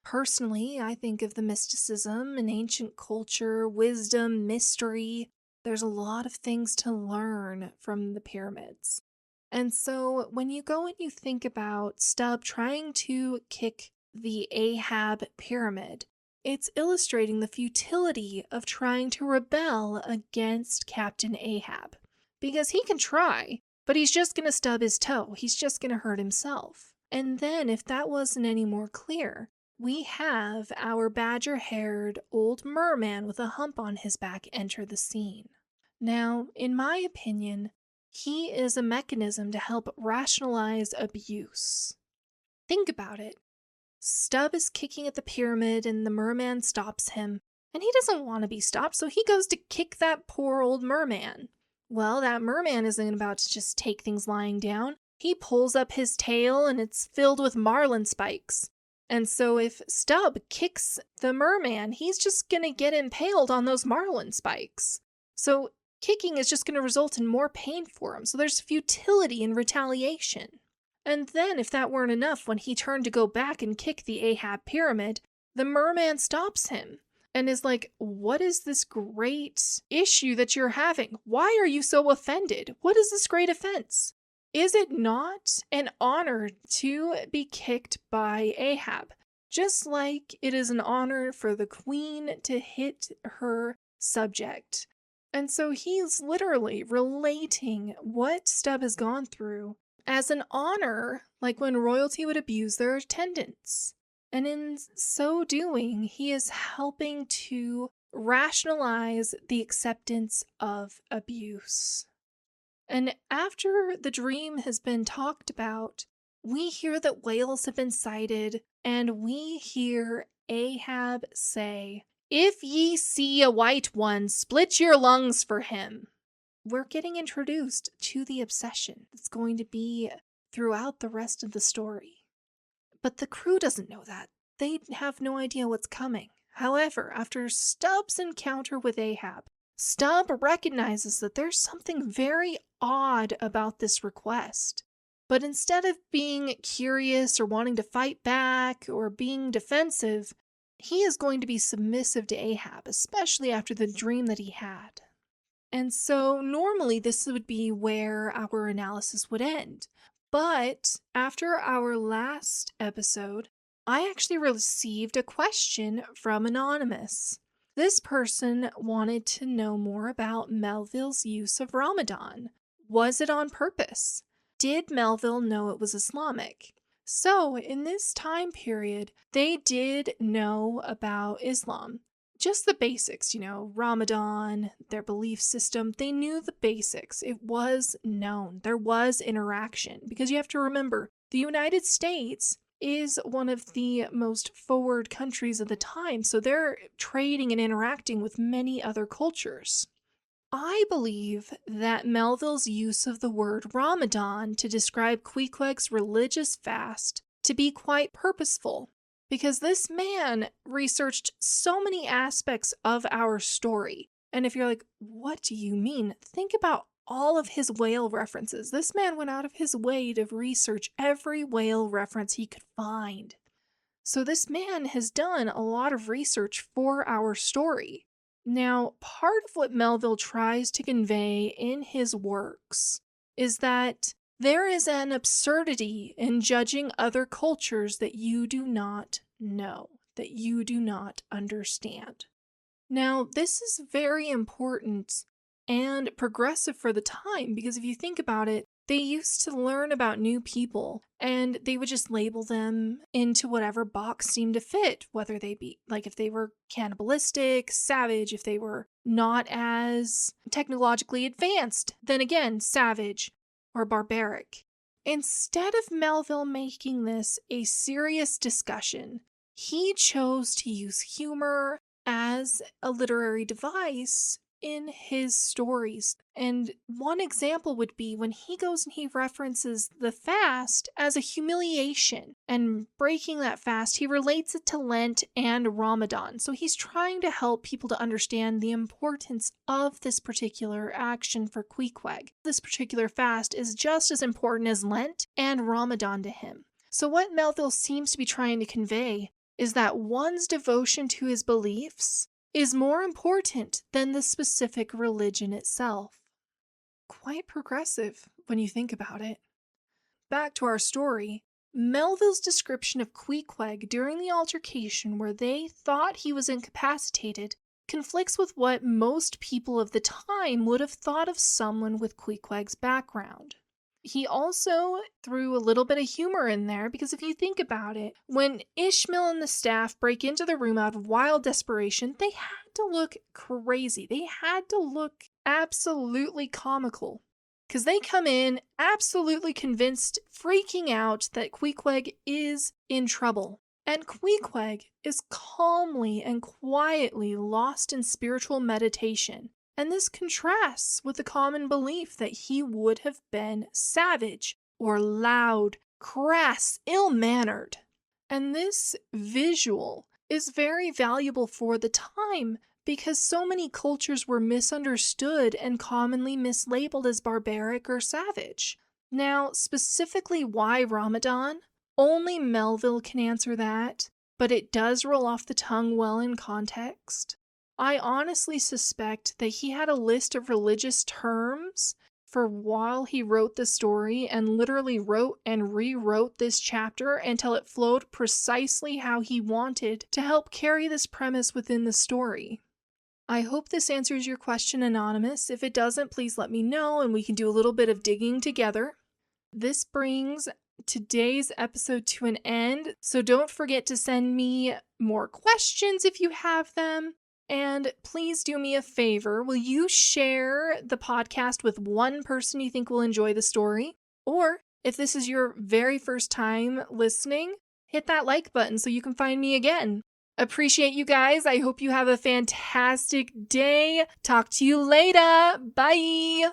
Personally, I think of the mysticism and ancient culture, wisdom, mystery. There's a lot of things to learn from the pyramids. And so when you go and you think about Stubb trying to kick the Ahab pyramid, it's illustrating the futility of trying to rebel against Captain Ahab. Because he can try, but he's just going to stub his toe. He's just going to hurt himself. And then, if that wasn't any more clear, we have our badger-haired old merman with a hump on his back enter the scene. Now, in my opinion, he is a mechanism to help rationalize abuse. Think about it. Stubb is kicking at the pyramid and the merman stops him, and he doesn't want to be stopped, so he goes to kick that poor old merman. Well, that merman isn't about to just take things lying down. He pulls up his tail and it's filled with marlin spikes. And so if Stubb kicks the merman, he's just going to get impaled on those marlin spikes. So kicking is just going to result in more pain for him. So there's futility in retaliation. And then, if that weren't enough, when he turned to go back and kick the Ahab pyramid, the merman stops him and is like, what is this great issue that you're having? Why are you so offended? What is this great offense? Is it not an honor to be kicked by Ahab? Just like it is an honor for the queen to hit her subject. And so he's literally relating what Stubb has gone through as an honor, like when royalty would abuse their attendants. And in so doing, he is helping to rationalize the acceptance of abuse. And after the dream has been talked about, we hear that whales have been sighted, and we hear Ahab say, "If ye see a white one, split your lungs for him." We're getting introduced to the obsession that's going to be throughout the rest of the story. But the crew doesn't know that. They have no idea what's coming. However, after Stubb's encounter with Ahab, Stubb recognizes that there's something very odd about this request. But instead of being curious or wanting to fight back or being defensive, he is going to be submissive to Ahab, especially after the dream that he had. And so normally this would be where our analysis would end. But after our last episode, I actually received a question from Anonymous. This person wanted to know more about Melville's use of Ramadan. Was it on purpose? Did Melville know it was Islamic? So in this time period, they did know about Islam. Just the basics, Ramadan, their belief system, they knew the basics. It was known. There was interaction. Because you have to remember, the United States is one of the most forward countries of the time, so they're trading and interacting with many other cultures. I believe that Melville's use of the word Ramadan to describe Queequeg's religious fast to be quite purposeful. Because this man researched so many aspects of our story. And if you're like, what do you mean? Think about all of his whale references. This man went out of his way to research every whale reference he could find. So this man has done a lot of research for our story. Now, part of what Melville tries to convey in his works is that there is an absurdity in judging other cultures that you do not know, that you do not understand. Now, this is very important and progressive for the time, because if you think about it, they used to learn about new people and they would just label them into whatever box seemed to fit, whether they be, like if they were cannibalistic, savage, if they were not as technologically advanced, then again, savage or barbaric. Instead of Melville making this a serious discussion, he chose to use humor as a literary device in his stories. And one example would be when he goes and he references the fast as a humiliation, and breaking that fast, he relates it to Lent and Ramadan. So he's trying to help people to understand the importance of this particular action for Queequeg. This particular fast is just as important as Lent and Ramadan to him. So what Melville seems to be trying to convey is that one's devotion to his beliefs is more important than the specific religion itself. Quite progressive when you think about it. Back to our story, Melville's description of Queequeg during the altercation where they thought he was incapacitated conflicts with what most people of the time would have thought of someone with Queequeg's background. He also threw a little bit of humor in there because if you think about it, when Ishmael and the staff break into the room out of wild desperation, they had to look crazy. They had to look absolutely comical because they come in absolutely convinced, freaking out that Queequeg is in trouble. And Queequeg is calmly and quietly lost in spiritual meditation. And this contrasts with the common belief that he would have been savage or loud, crass, ill-mannered. And this visual is very valuable for the time because so many cultures were misunderstood and commonly mislabeled as barbaric or savage. Now, specifically why Ramadan? Only Melville can answer that, but it does roll off the tongue well in context. I honestly suspect that he had a list of religious terms for while he wrote the story and literally wrote and rewrote this chapter until it flowed precisely how he wanted to help carry this premise within the story. I hope this answers your question, Anonymous. If it doesn't, please let me know and we can do a little bit of digging together. This brings today's episode to an end, so don't forget to send me more questions if you have them. And please do me a favor. Will you share the podcast with one person you think will enjoy the story? Or if this is your very first time listening, hit that like button so you can find me again. Appreciate you guys. I hope you have a fantastic day. Talk to you later. Bye.